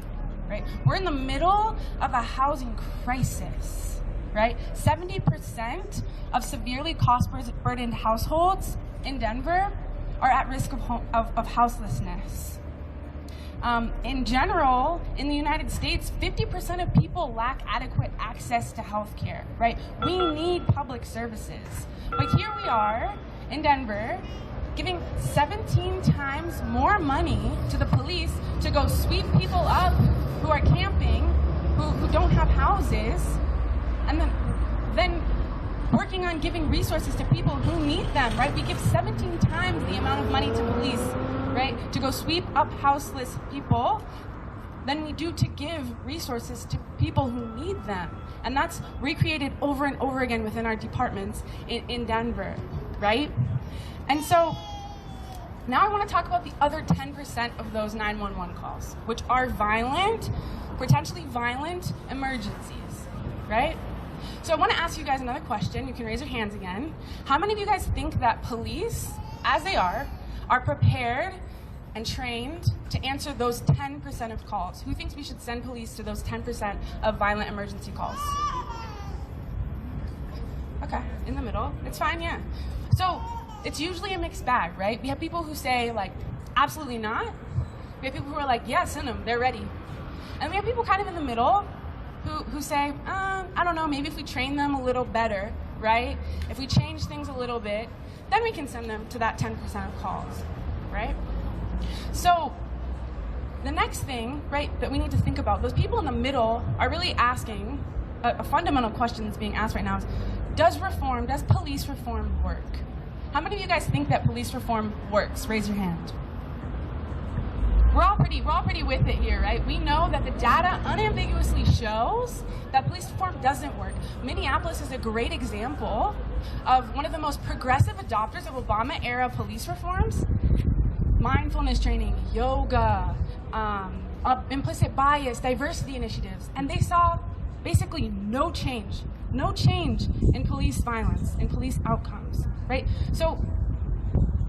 Speaker 12: right? We're in the middle of a housing crisis, right? 70% of severely cost-burdened households in Denver are at risk of houselessness. In general, in the United States, 50% of people lack adequate access to health care, right? We need public services. But here we are in Denver giving 17 times more money to the police to go sweep people up who are camping, who don't have houses, and then working on giving resources to people who need them, right? We give 17 times the amount of money to police, right, to go sweep up houseless people than we do to give resources to people who need them. And that's recreated over and over again within our departments in Denver, right? And so now I want to talk about the other 10% of those 911 calls, which are violent, potentially violent emergencies, right? So I want to ask you guys another question. You can raise your hands again. How many of you guys think that police, as they are prepared and trained to answer those 10% of calls? Who thinks we should send police to those 10% of violent emergency calls? Okay, in the middle. It's fine, yeah. So it's usually a mixed bag, right? We have people who say, like, absolutely not. We have people who are like, yeah, send them, they're ready. And we have people kind of in the middle who say, I don't know, maybe if we train them a little better, right? If we change things a little bit, then we can send them to that 10% of calls, right? So the next thing, right, that we need to think about, those people in the middle are really asking, a fundamental question that's being asked right now is, does police reform work? How many of you guys think that police reform works? Raise your hand. We're all pretty with it here, right? We know that the data unambiguously shows that police reform doesn't work. Minneapolis is a great example of one of the most progressive adopters of Obama-era police reforms. Mindfulness training, yoga, implicit bias, diversity initiatives, and they saw basically no change in police violence, in police outcomes, right? So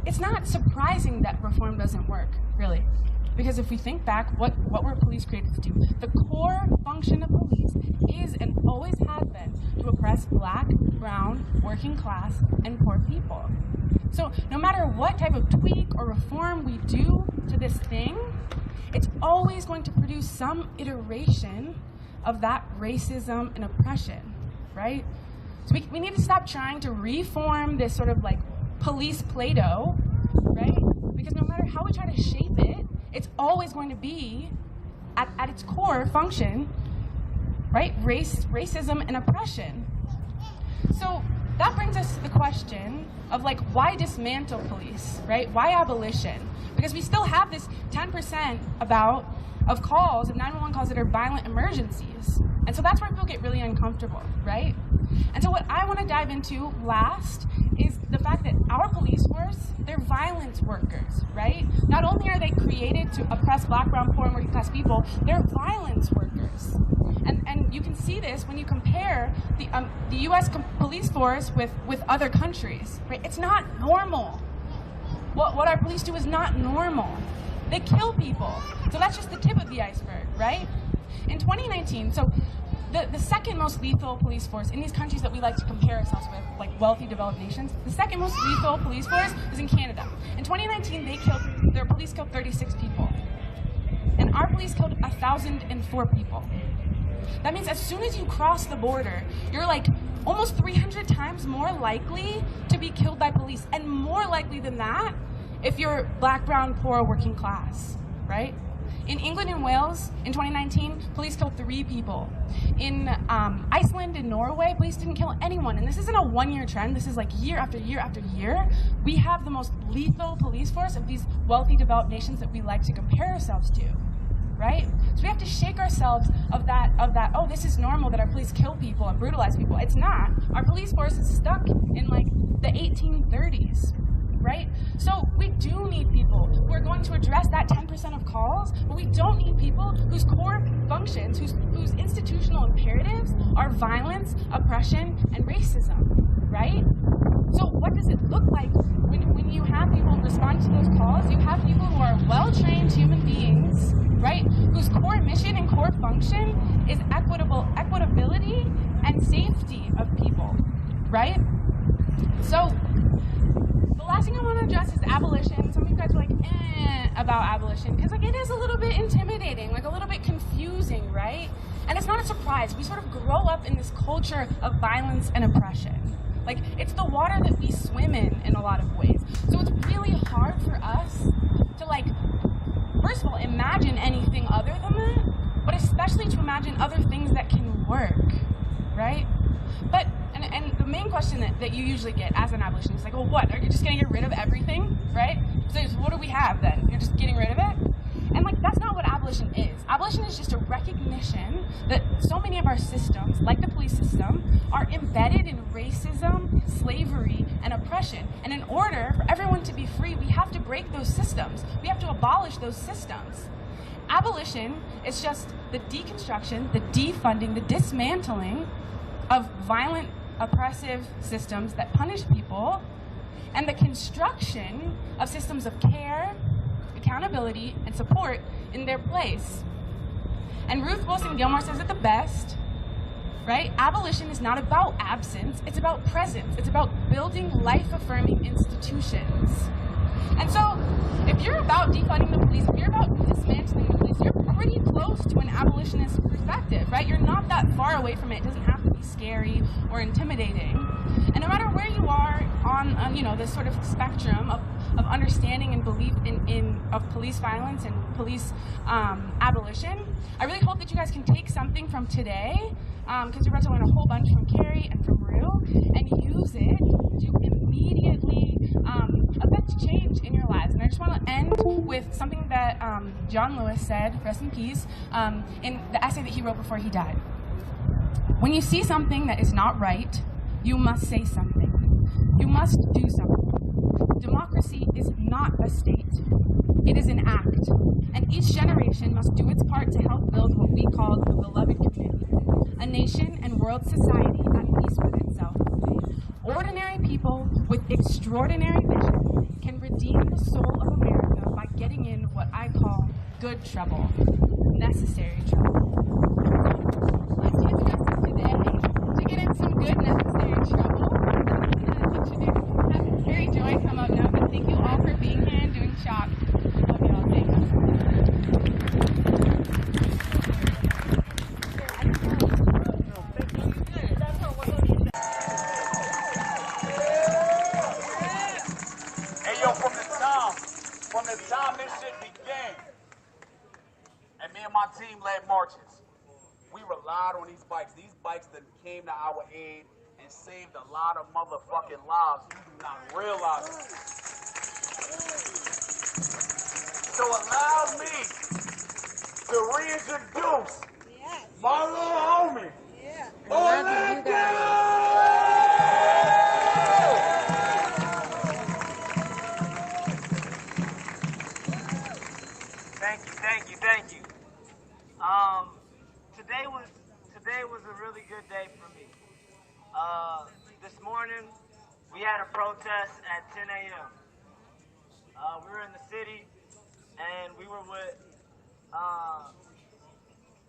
Speaker 12: it's not surprising that reform doesn't work, really. Because if we think back, what were police created to do? The core function of police is and always has been to oppress Black, brown, working class, and poor people. So no matter what type of tweak or reform we do to this thing, it's always going to produce some iteration of that racism and oppression, right? So we need to stop trying to reform this sort of like police Play-Doh, right? Because no matter how we try to shape it, it's always going to be, at its core function, right, racism and oppression. So that brings us to the question of, like, why dismantle police, right? Why abolition? Because we still have this 10% of calls, of 911 calls that are violent emergencies. And so that's where people get really uncomfortable, right? And so what I want to dive into last is the fact that our police force, they're violence workers, right? Not only are they created to oppress Black, brown, poor, and working class people, they're violence workers. And you can see this when you compare the U.S. police force with other countries, right? It's not normal. What our police do is not normal. They kill people. So that's just the tip of the iceberg, right? In 2019, so the second most lethal police force in these countries that we like to compare ourselves with, like wealthy developed nations, the second most lethal police force is in Canada. In 2019, their police killed 36 people. And our police killed 1,004 people. That means as soon as you cross the border, you're like almost 300 times more likely to be killed by police, and more likely than that if you're Black, brown, poor, working class, right? In England and Wales, in 2019, police killed 3 people. In Iceland and Norway, police didn't kill anyone. And this isn't a one-year trend. This is like year after year after year. We have the most lethal police force of these wealthy, developed nations that we like to compare ourselves to, right? So we have to shake ourselves of that, oh, this is normal that our police kill people and brutalize people. It's not. Our police force is stuck in like the 1830s. Right? So we do need people who are going to address that 10% of calls, but we don't need people whose core functions, whose institutional imperatives are violence, oppression, and racism, right? So what does it look like when you have people respond to those calls? You have people who are well-trained human beings, right? Whose core mission and core function is equitability and safety of people, right? So the last thing I want to address is abolition. Some of you guys are like, about abolition, because like it is a little bit intimidating, like a little bit confusing, right? And it's not a surprise. We sort of grow up in this culture of violence and oppression. Like, it's the water that we swim in a lot of ways. So it's really hard for us to, like, first of all, imagine anything other than that, but especially to imagine other things that can work, right? But, and the main question that you usually get as an abolitionist is like, well, what? Are you just gonna get rid of everything, right? So what do we have then? You're just getting rid of it? And like, that's not what abolition is. Abolition is just a recognition that so many of our systems, like the police system, are embedded in racism, slavery, and oppression. And in order for everyone to be free, we have to break those systems. We have to abolish those systems. Abolition is just the deconstruction, the defunding, the dismantling of violent, oppressive systems that punish people, and the construction of systems of care, accountability, and support in their place. And Ruth Wilson Gilmore says it the best, right? Abolition is not about absence, it's about presence. It's about building life-affirming institutions. And so, if you're about defunding the police, if you're about dismantling the police, you're pretty close to an abolitionist perspective, right? You're not that far away from it. It doesn't have to be scary or intimidating. And no matter where you are on you know, this sort of spectrum of understanding and belief of police violence and police abolition, I really hope that you guys can take something from today, because you're about to learn a whole bunch from Carrie and from Rue, and use it to immediately affect change in your lives. And I just want to end with something that John Lewis said, rest in peace, in the essay that he wrote before he died. When you see something that is not right, you must say something. You must do something. Democracy is not a state. It is an act. And each generation must do its part to help build what we call the beloved community, a nation and world society at peace with itself. Ordinary people with extraordinary vision can redeem the soul of America by getting in what I call good trouble, necessary trouble. Let's use justice today to get in some good, necessary trouble. Have Carrie Joy come up now, but thank you all for being here and doing CHOP. Love y'all. Thanks.
Speaker 1: Hey yo, from the time this shit began, and me and my team led marches, we relied on these bikes. These bikes that came to our aid and saved a lot of motherfucking lives. You do not realize it. So allow me to reintroduce my little homie.
Speaker 15: Thank you. Today was a really good day for me. This morning we had a protest at 10 a.m. We were in the city and we were with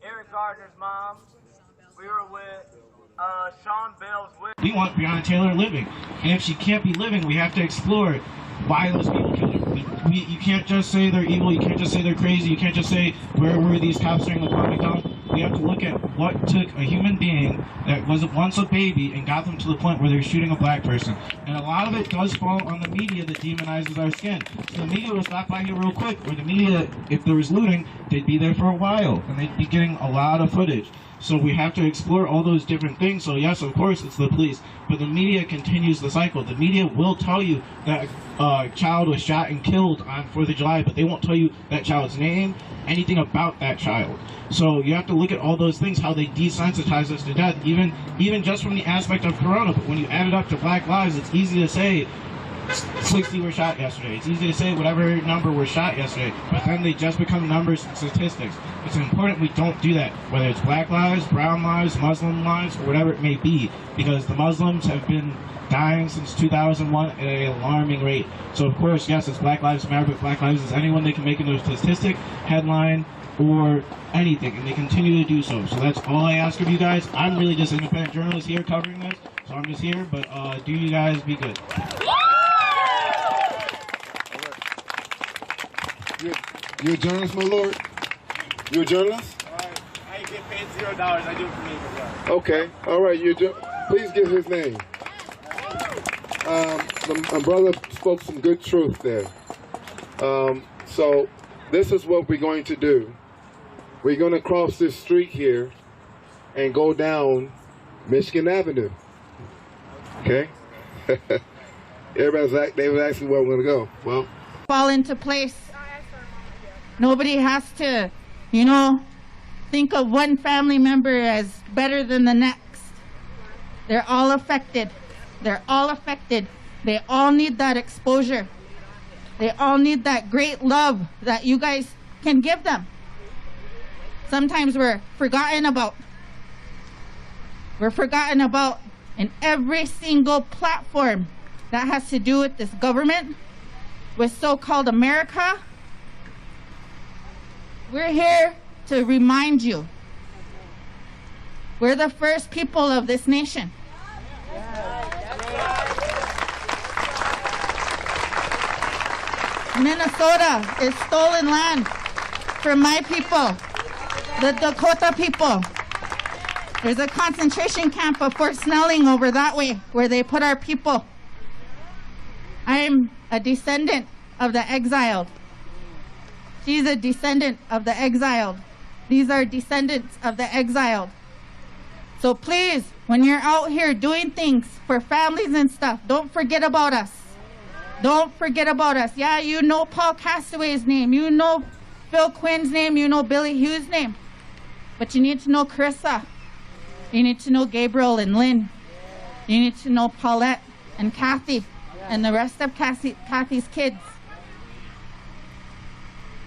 Speaker 15: Eric Gardner's mom. We were with Sean Bell's widow.
Speaker 16: We want Breonna Taylor living, and if she can't be living, we have to explore why those people killed her. You can't just say they're evil, you can't just say they're crazy, you can't just say, where were these cops during the Convict Down? We have to look at what took a human being that was once a baby and got them to the point where they're shooting a black person. And a lot of it does fall on the media that demonizes our skin. So the media will stop by here real quick, or the media, if there was looting, they'd be there for a while, and they'd be getting a lot of footage. So we have to explore all those different things. So yes, of course, it's the police, but the media continues the cycle. The media will tell you that a child was shot and killed on 4th of July, but they won't tell you that child's name, anything about that child. So you have to look at all those things, how they desensitize us to death, even just from the aspect of Corona. But when you add it up to Black lives, it's easy to say 60 were shot yesterday. It's easy to say whatever number were shot yesterday, but then they just become numbers and statistics. It's important we don't do that, whether it's Black lives, brown lives, Muslim lives, or whatever it may be, because the Muslims have been dying since 2001 at an alarming rate. So of course, yes, it's Black Lives Matter, but Black Lives is anyone they can make into a statistic, headline, or anything, and they continue to do so. So that's all I ask of you guys. I'm really just an independent journalist here covering this, so I'm just here, but do you guys be good.
Speaker 2: You're a journalist, my lord? You're a journalist?
Speaker 1: I get paid $0. I do it for me.
Speaker 2: Okay. All right. Please give his name. my brother spoke some good truth there. So this is what we're going to do. We're going to cross this street here and go down Michigan Avenue. Okay? They was asking where we're going to go. Well,
Speaker 17: fall into place. Nobody has to, you know, think of one family member as better than the next. They're all affected. They're all affected. They all need that exposure. They all need that great love that you guys can give them. Sometimes we're forgotten about. We're forgotten about in every single platform that has to do with this government, with so-called America. We're here to remind you. We're the first people of this nation. Minnesota is stolen land from my people, the Dakota people. There's a concentration camp of Fort Snelling over that way where they put our people. I'm a descendant of the exiled. She's a descendant of the exiled. These are descendants of the exiled. So please, when you're out here doing things for families and stuff, don't forget about us. Don't forget about us. Yeah, you know Paul Castaway's name. You know Phil Quinn's name. You know Billy Hughes' name. But you need to know Carissa. You need to know Gabriel and Lynn. You need to know Paulette and Kathy and the rest of Kathy's kids.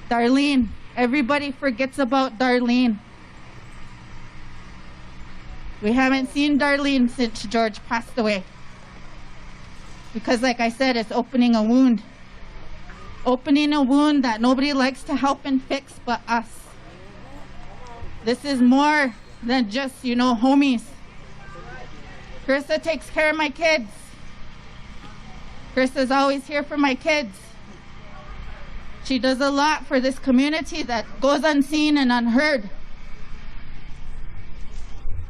Speaker 17: Darlene. Everybody forgets about Darlene. We haven't seen Darlene since George passed away. Because like I said, it's opening a wound. Opening a wound that nobody likes to help and fix but us. This is more than just, you know, homies. Carissa takes care of my kids. Carissa's always here for my kids. She does a lot for this community that goes unseen and unheard.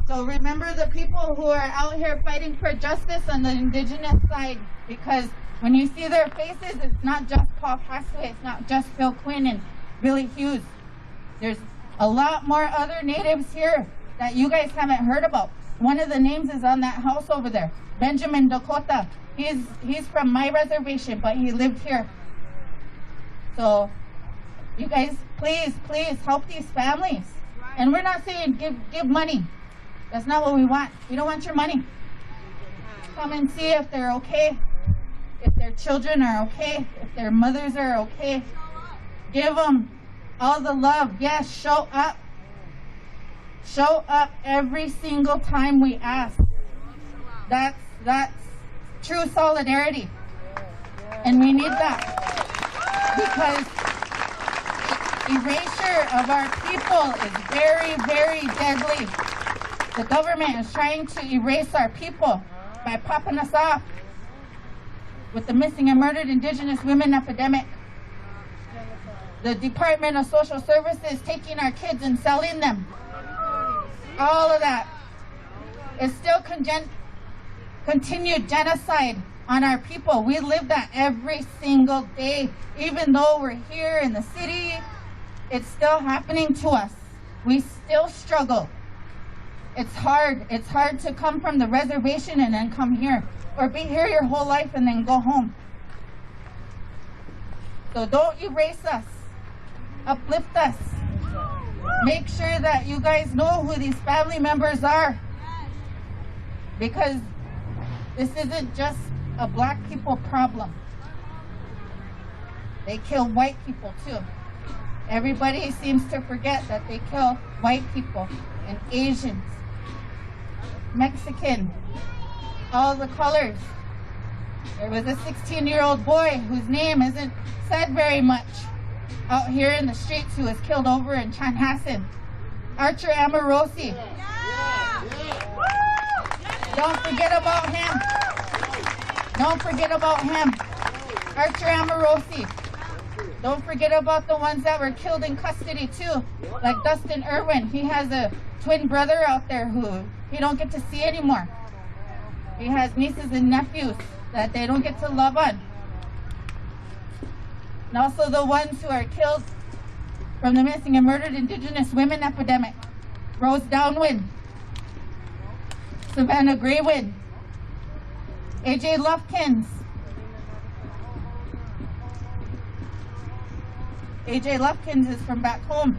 Speaker 17: So remember the people who are out here fighting for justice on the Indigenous side, because when you see their faces, it's not just Paul Castaway, it's not just Phil Quinn and Billy Hughes. There's a lot more other natives here that you guys haven't heard about. One of the names is on that house over there, Benjamin Dakota. He's from my reservation, but he lived here. So you guys, please help these families. And we're not saying give money. That's not what we want. We don't want your money. Come and see if they're okay, if their children are okay, if their mothers are okay. Give them all the love. Yes, show up. Show up every single time we ask. That's true solidarity. And we need that. Because erasure of our people is very, very deadly. The government is trying to erase our people by popping us off with the missing and murdered Indigenous women epidemic. The Department of Social Services taking our kids and selling them. All of that is still continued genocide on our people. We live that every single day. Even though we're here in the city, it's still happening to us. We still struggle. It's hard. It's hard to come from the reservation and then come here, or be here your whole life and then go home. So don't erase us. Uplift us. Make sure that you guys know who these family members are. Because this isn't just a black people problem. They kill white people too. Everybody seems to forget that they kill white people and Asians, Mexican, all the colors. There was a 16-year-old boy whose name isn't said very much out here in the streets who was killed over in Chanhassen. Archer Amorosi. Don't forget about him. Don't forget about him. Archer Amorosi. Don't forget about the ones that were killed in custody too, like Dustin Irwin. He has a twin brother out there who he don't get to see anymore. He has nieces and nephews that they don't get to love on. And also the ones who are killed from the missing and murdered Indigenous women epidemic. Rose Downwind, Savannah Graywind, AJ Lufkins. AJ Lufkins is from back home,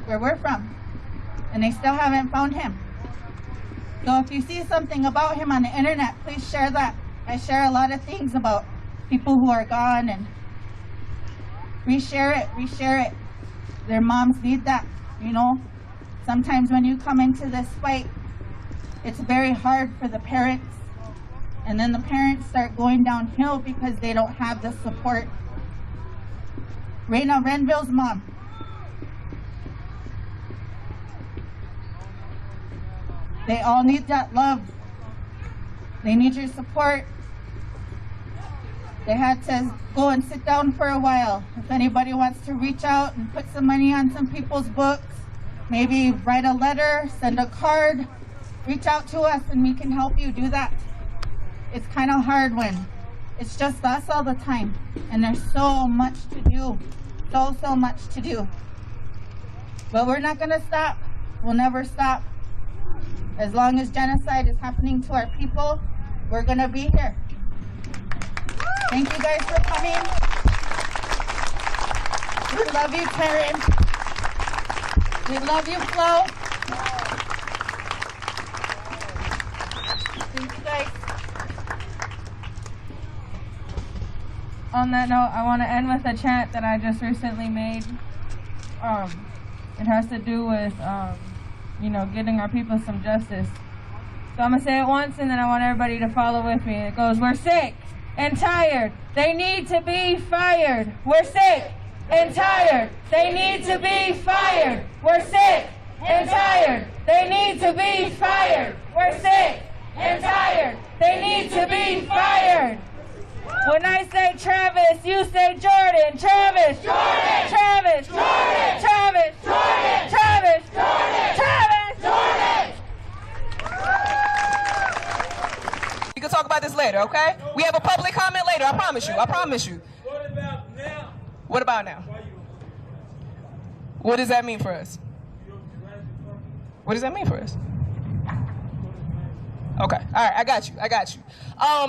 Speaker 17: where we're from, and they still haven't found him. So if you see something about him on the internet, please share that. I share a lot of things about people who are gone, and reshare it. Their moms need that, you know. Sometimes when you come into this fight, it's very hard for the parents, and then the parents start going downhill because they don't have the support. Raina Renville's mom. They all need that love. They need your support. They had to go and sit down for a while. If anybody wants to reach out and put some money on some people's books, maybe write a letter, send a card, reach out to us and we can help you do that. It's kind of hard when it's just us all the time, and there's so much to do, so much to do. But we're not gonna stop. We'll never stop. As long as genocide is happening to our people, we're gonna be here. Thank you guys for coming. We love you, Karen. We love you, Flo. Thank you guys.
Speaker 18: On that note, I want to end with a chant that I just recently made. It has to do with, you know, getting our people some justice. So I'm going to say it once, and then I want everybody to follow with me. It goes, we're sick and tired. They need to be fired. We're sick and tired. They need to be fired. We're sick and tired. They need to be fired. We're sick and tired. They need to be fired. When I say Travis, you say Jordan. Travis. Jordan. Travis. Jordan. Travis. Jordan. Travis. Jordan. Travis. Jordan.
Speaker 3: We can talk about this later, okay? We have a public comment later, I promise you. I promise you.
Speaker 4: What about now?
Speaker 3: What about now? What does that mean for us? What does that mean for us? Okay, all right, I got you.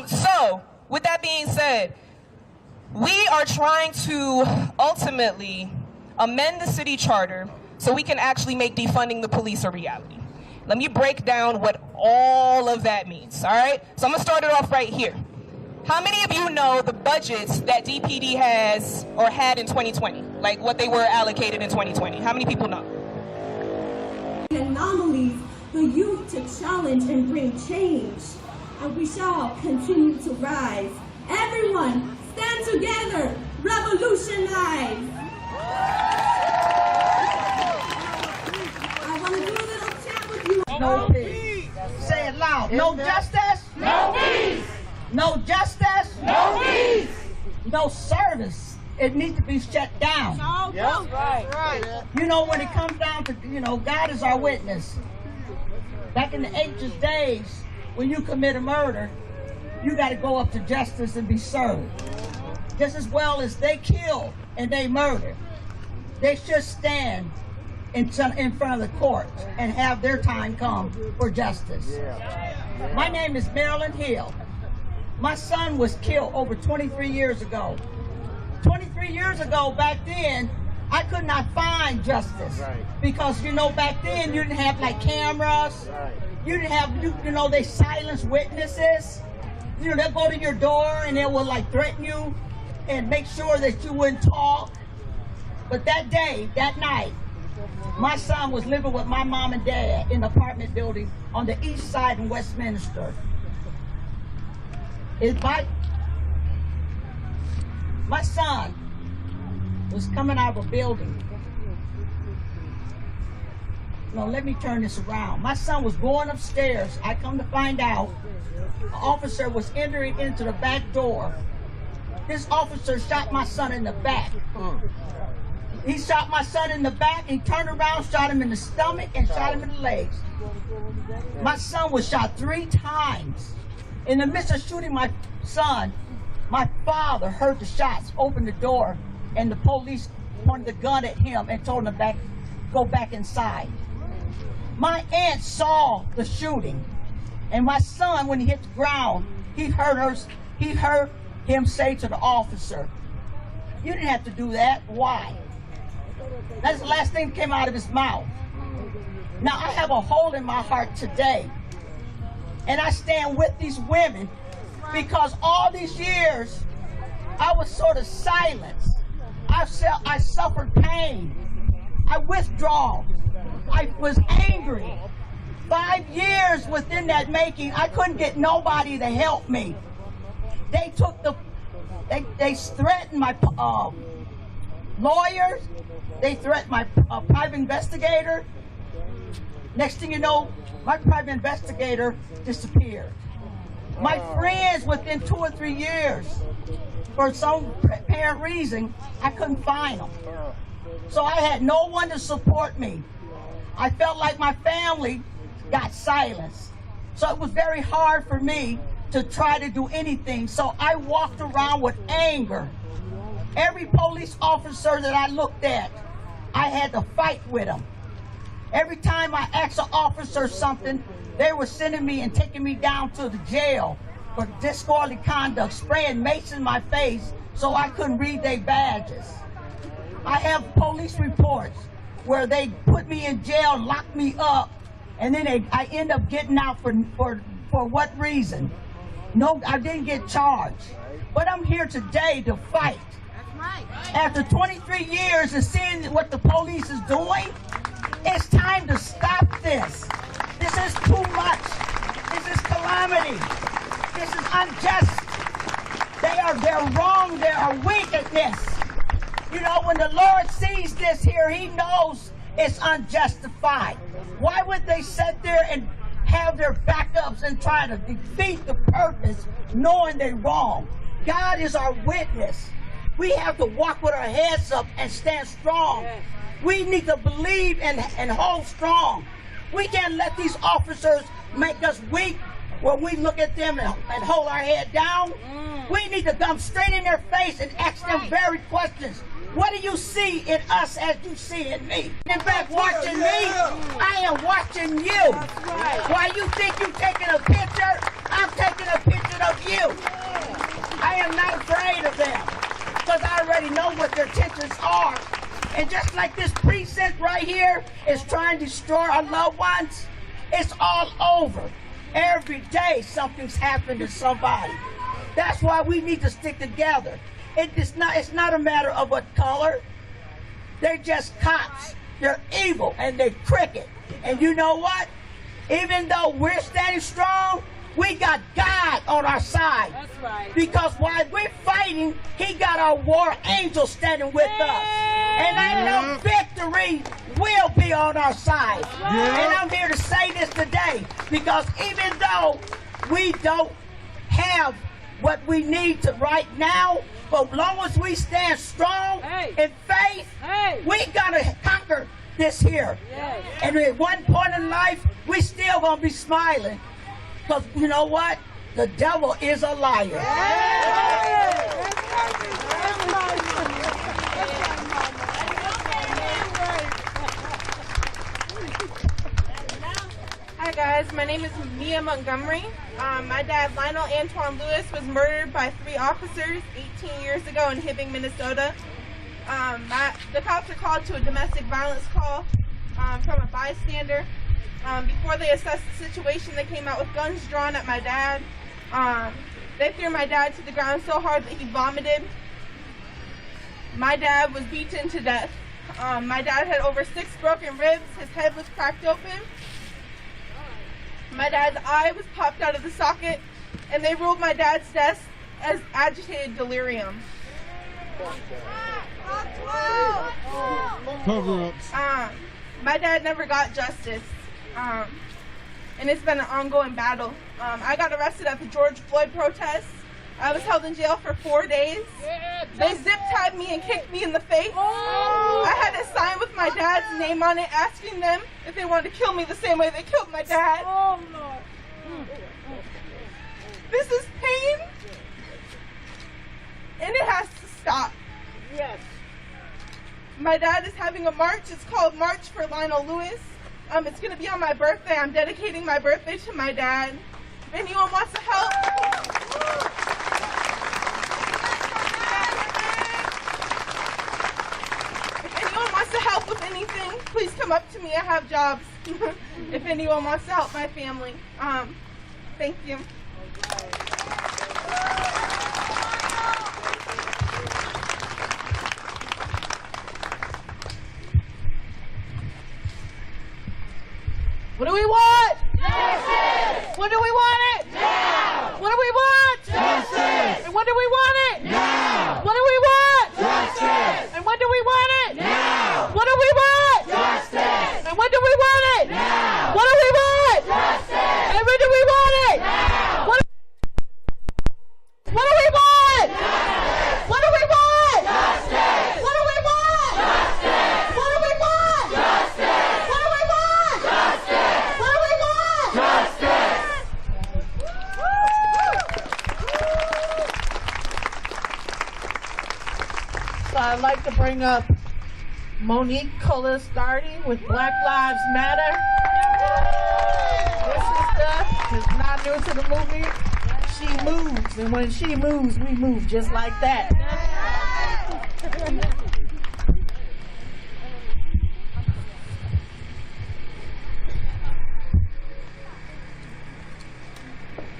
Speaker 3: So, with that being said, we are trying to ultimately amend the city charter so we can actually make defunding the police a reality. Let me break down what all of that means, all right? So I'm gonna start it off right here. How many of you know the budgets that DPD has or had in 2020? Like what they were allocated in 2020? How many people know?
Speaker 19: Anomalies for youth to challenge and bring change. And we shall continue to rise. Everyone, stand together, revolutionize. I want to do a little chat with you.
Speaker 20: No peace. Say it loud. No justice.
Speaker 4: No peace.
Speaker 20: No justice.
Speaker 4: No peace.
Speaker 20: No service. It needs to be shut down.
Speaker 4: Yes, right.
Speaker 20: You know, when it comes down to, you know, God is our witness. Back in the ancient days, when you commit a murder, you got to go up to justice and be served. Just as well as they kill and they murder, they should stand in front of the court and have their time come for justice. My name is Marilyn Hill. My son was killed over 23 years ago. 23 years ago, back then, I could not find justice. Because, you know, back then you didn't have like cameras. You didn't have, you know, they silence witnesses. You know, they'll go to your door and they will like threaten you and make sure that you wouldn't talk. But that day, that night, my son was living with my mom and dad in an apartment building on the east side in Westminster. My son was coming out of a building. No, let me turn this around. My son was going upstairs. I come to find out an officer was entering into the back door. This officer shot my son in the back. He shot my son in the back, he turned around, shot him in the stomach, and shot him in the legs. My son was shot 3 times. In the midst of shooting my son, my father heard the shots, opened the door, and the police pointed the gun at him and told him to go back inside. My aunt saw the shooting, and my son, when he hit the ground, he heard him say to the officer, "You didn't have to do that. Why?" That's the last thing that came out of his mouth. Now, I have a hole in my heart today, and I stand with these women because all these years, I was sort of silenced. I suffered pain. I withdraw. I was angry. 5 years within that making, I couldn't get nobody to help me. They threatened my lawyers. They threatened my private investigator. Next thing you know, my private investigator disappeared. My friends, within 2 or 3 years, for some apparent reason, I couldn't find them. So I had no one to support me. I felt like my family got silenced. So it was very hard for me to try to do anything. So I walked around with anger. Every police officer that I looked at, I had to fight with them. Every time I asked an officer something, they were sending me and taking me down to the jail for disorderly conduct, spraying mace in my face so I couldn't read their badges. I have police reports where they put me in jail, locked me up, and then I end up getting out for what reason? No, I didn't get charged. But I'm here today to fight. After 23 years of seeing what the police is doing, it's time to stop this. This is too much. This is calamity. This is unjust. They're wrong. They are weak at this. You know, when the Lord sees this here, he knows it's unjustified. Why would they sit there and have their backups and try to defeat the purpose knowing they're wrong? God is our witness. We have to walk with our heads up and stand strong. We need to believe and hold strong. We can't let these officers make us weak when we look at them and hold our head down. We need to come straight in their face and ask them very questions. What do you see in us as you see in me? In fact, watching me, I am watching you. While you think you're taking a picture, I'm taking a picture of you. I am not afraid of them because I already know what their intentions are. And just like this precinct right here is trying to destroy our loved ones, it's all over. Every day something's happened to somebody. That's why we need to stick together. It's not a matter of what color. They're just cops. They're evil and they're crooked. And you know what? Even though we're standing strong, we got God on our side. That's right. Because while we're fighting, he got our war angels standing with us. And I know victory will be on our side. And I'm here to say this today because even though we don't have what we need to right now, but as long as we stand strong in faith, we gotta conquer this here. And at one point in life, we still gonna be smiling. Because you know what? The devil is a liar.
Speaker 18: Hi guys, my name is Mia Montgomery. My dad, Lionel Antoine Lewis, was murdered by 3 officers 18 years ago in Hibbing, Minnesota. The cops are called to a domestic violence call from a bystander. Before they assessed the situation, they came out with guns drawn at my dad. They threw my dad to the ground so hard that he vomited. My dad was beaten to death. My dad had over 6 broken ribs. His head was cracked open. My dad's eye was popped out of the socket, and they ruled my dad's death as agitated delirium.
Speaker 2: Cover-ups.
Speaker 18: My dad never got justice, and it's been an ongoing battle. I got arrested at the George Floyd protests. I was held in jail for 4 days. They zip-tied me and kicked me in the face. I had a sign with my dad's name on it asking them if they wanted to kill me the same way they killed my dad. This is pain and it has to stop.
Speaker 9: Yes.
Speaker 18: My dad is having a march. It's called March for Lionel Lewis. It's going to be on my birthday. I'm dedicating my birthday to my dad. If anyone wants to help, with anything, please come up to me. I have jobs. If anyone wants to help my family. Thank you.
Speaker 9: What do we want? Justice! When do we want it? Now! What do we want? Justice! And when do we want it? Now! What do we want? Justice! And when do we want it? Now! What do we want? Justice! And when do we want it? Now! What do we want? Justice! And when do we want it? Now! What do we want? Justice! What do we want? Justice! What do we want? Justice! What do we want? Justice! What do we want? Justice! What do we want? Justice! So I'd like to bring up Monique Colastardi with Black Lives Matter. This sister is not new to the movement. She moves, and when she moves, we move just like that.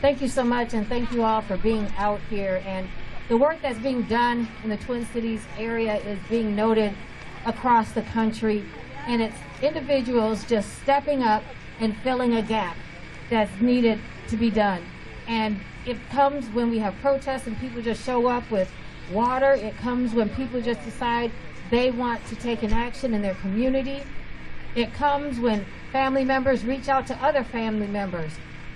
Speaker 21: Thank you so much, and thank you all for being out here. And the work that's being done in the Twin Cities area is being noted across the country, and it's individuals just stepping up and filling a gap that's needed to be done. And it comes when we have protests and people just show up with water. It comes when people just decide they want to take an action in their community. It comes when family members reach out to other family members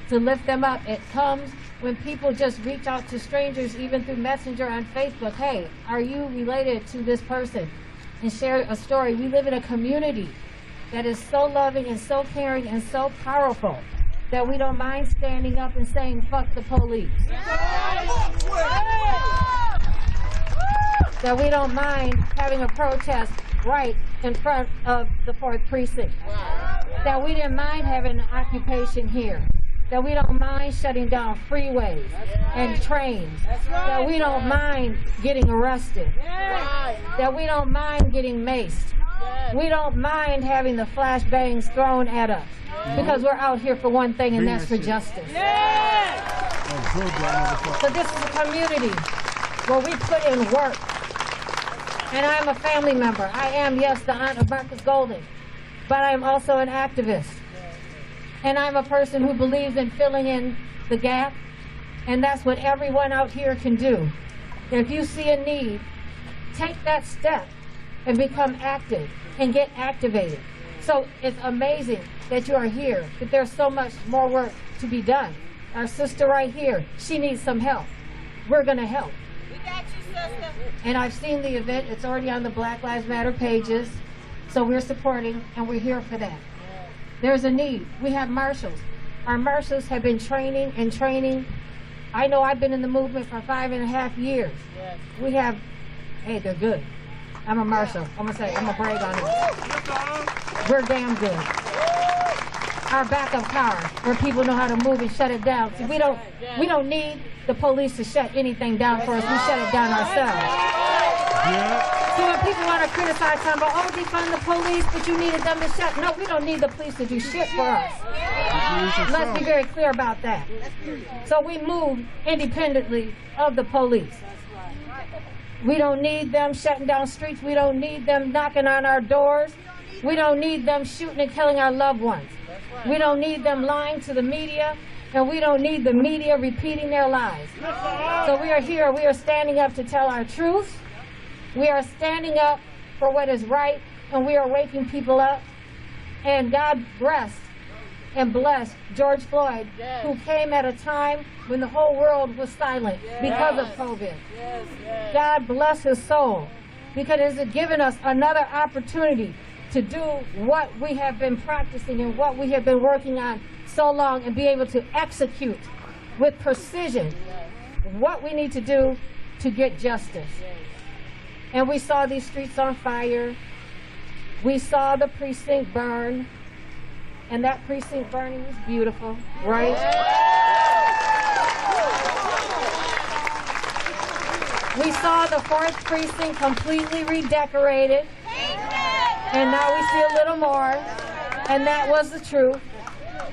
Speaker 21: to lift them up. It comes when people just reach out to strangers, even through Messenger on Facebook. Hey, are you related to this person? And share a story. We live in a community that is so loving and so caring and so powerful that we don't mind standing up and saying, fuck the police. That we don't mind having a protest right in front of the 4th precinct. That we didn't mind having an occupation here. That we don't mind shutting down freeways and trains. That we don't mind getting arrested. That we don't mind getting maced. We don't mind having the flashbangs thrown at us. Because we're out here for one thing, and that's for justice. So this is a community where we put in work. And I'm a family member. I am, yes, the aunt of Marcus Golden. But I'm also an activist. And I'm a person who believes in filling in the gap, and that's what everyone out here can do. If you see a need, take that step and become active and get activated. So it's amazing that you are here, but there's so much more work to be done. Our sister right here, she needs some help. We're gonna help.
Speaker 9: We got you, sister.
Speaker 21: And I've seen the event, it's already on the Black Lives Matter pages, so we're supporting and we're here for that. There's a need. We have marshals. Our marshals have been training and training. I know I've been in the movement for 5.5 years.
Speaker 9: Yes.
Speaker 21: We have, hey, they're good. I'm a marshal. I'm gonna brag on them. We're damn good. Our backup cars, where people know how to move and shut it down. See, we don't need the police to shut anything down for us. We shut it down ourselves. So when people want to criticize something about, oh, defund the police, but you needed them to shut. No, we don't need the police to do shit for us. Let's be very clear about that. So we move independently of the police. We don't need them shutting down streets. We don't need them knocking on our doors. We don't need them shooting and killing our loved ones. We don't need them lying to the media. And we don't need the media repeating their lies. So we are here. We are standing up to tell our truth. We are standing up for what is right, and we are waking people up. And God rest and bless George Floyd, who came at a time when the whole world was silent because of COVID. God bless his soul, because it has given us another opportunity to do what we have been practicing and what we have been working on so long, and be able to execute with precision what we need to do to get justice. And we saw these streets on fire. We saw the precinct burn. And that precinct burning was beautiful, right? We saw the 4th precinct completely redecorated. And now we see a little more. And that was the truth.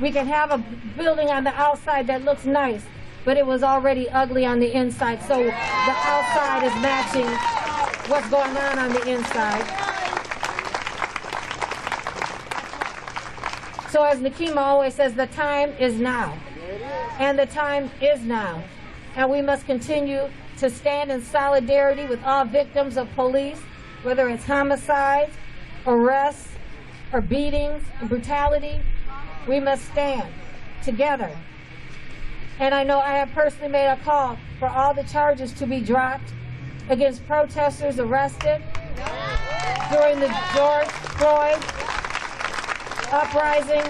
Speaker 21: We can have a building on the outside that looks nice, but it was already ugly on the inside. So the outside is matching what's going on the inside. So as Nikema always says, the time is now. And the time is now. And we must continue to stand in solidarity with all victims of police, whether it's homicides, arrests, or beatings, or brutality. We must stand together. And I know I have personally made a call for all the charges to be dropped against protesters arrested during the George Floyd uprising,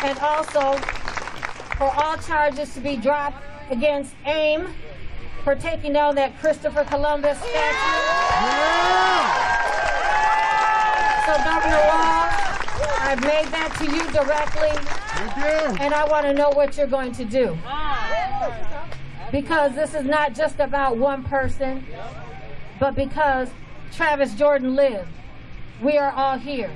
Speaker 21: and also for all charges to be dropped against AIM for taking down that Christopher Columbus statue. So Governor Walz, I've made that to you directly, and I want to know what you're going to do. Because this is not just about one person, but because Travis Jordan lived. We are all here.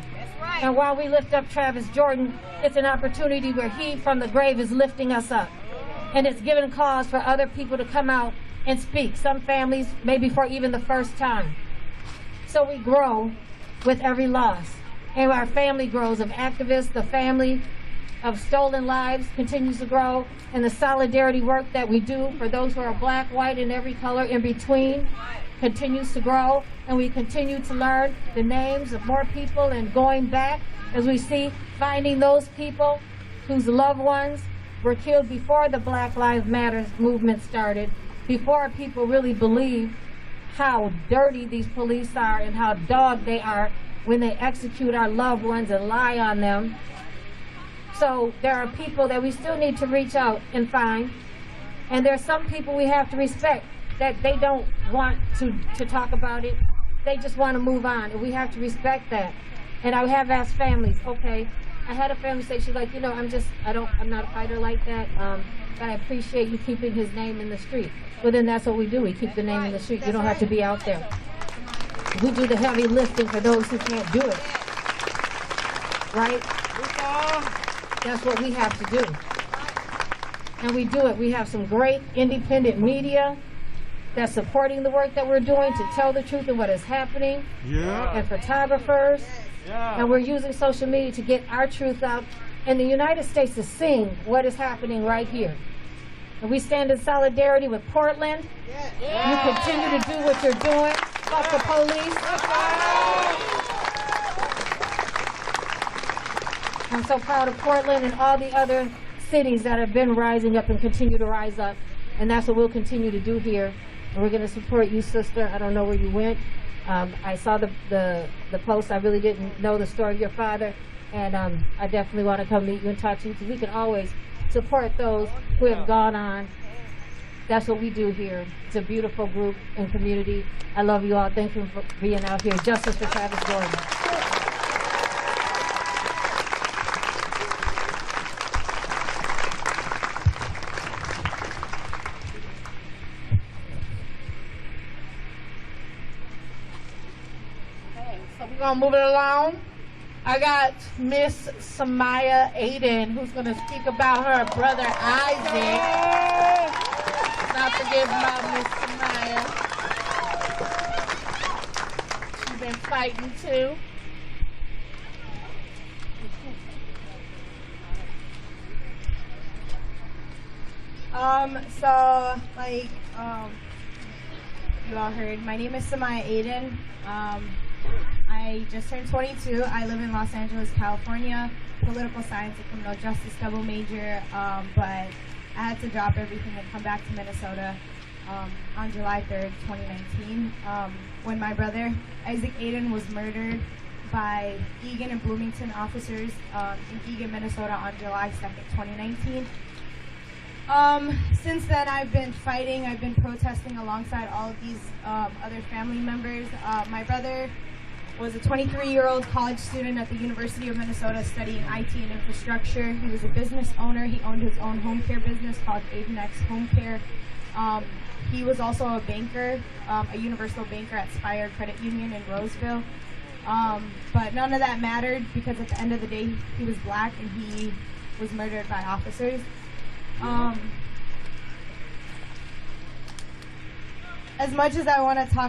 Speaker 21: And while we lift up Travis Jordan, it's an opportunity where he from the grave is lifting us up. And it's given cause for other people to come out and speak. Some families, maybe for even the first time. So we grow with every loss. And our family grows of activists. The family of stolen lives continues to grow. And the solidarity work that we do for those who are black, white, and every color in between continues to grow. And we continue to learn the names of more people and going back as we see finding those people whose loved ones were killed before the Black Lives Matter movement started, before people really believed how dirty these police are and how dogged they are when they execute our loved ones and lie on them. So there are people that we still need to reach out and find. And there's some people we have to respect that they don't want to talk about it. They just want to move on, and we have to respect that. And I have asked families, okay, I had a family say, she's like, you know, I'm not a fighter like that, but I appreciate you keeping his name in the street. Well, then that's what we do. We keep the name in the street. You don't have to be out there. We do the heavy lifting for those who can't do it. Right? That's what we have to do. And we do it. We have some great independent media that's supporting the work that we're doing to tell the truth of what is happening. Yeah. And photographers. Yeah. And we're using social media to get our truth out. And the United States is seeing what is happening right here. And we stand in solidarity with Portland. Yeah. You continue to do what you're doing. Fuck the police. I'm so proud of Portland and all the other cities that have been rising up and continue to rise up. And that's what we'll continue to do here. And we're going to support you, sister. I don't know where you went. I saw the post. I really didn't know the story of your father. And I definitely want to come meet you and talk to you, because we can always support those who have gone on. That's what we do here. It's a beautiful group and community. I love you all. Thank you for being out here. Justice for Travis Jordan.
Speaker 9: Gonna move it along. I got Miss Samaya Aiden, who's gonna speak about her brother Isaac. Not forget about Miss Samaya. She's been fighting too.
Speaker 5: You all heard, my name is Samaya Aiden. I just turned 22. I live in Los Angeles, California. Political science and criminal justice double major, but I had to drop everything and come back to Minnesota on July 3rd, 2019, when my brother Isaac Aiden was murdered by Eagan and Bloomington officers in Eagan, Minnesota on July 2nd, 2019. Since then, I've been fighting. I've been protesting alongside all of these other family members. My brother was a 23-year-old college student at the University of Minnesota studying IT and infrastructure. He was a business owner. He owned his own home care business called Avenex Home Care. He was also a banker, a universal banker at Spire Credit Union in Roseville. But none of that mattered because at the end of the day, he was black and he was murdered by officers. As much as I want to talk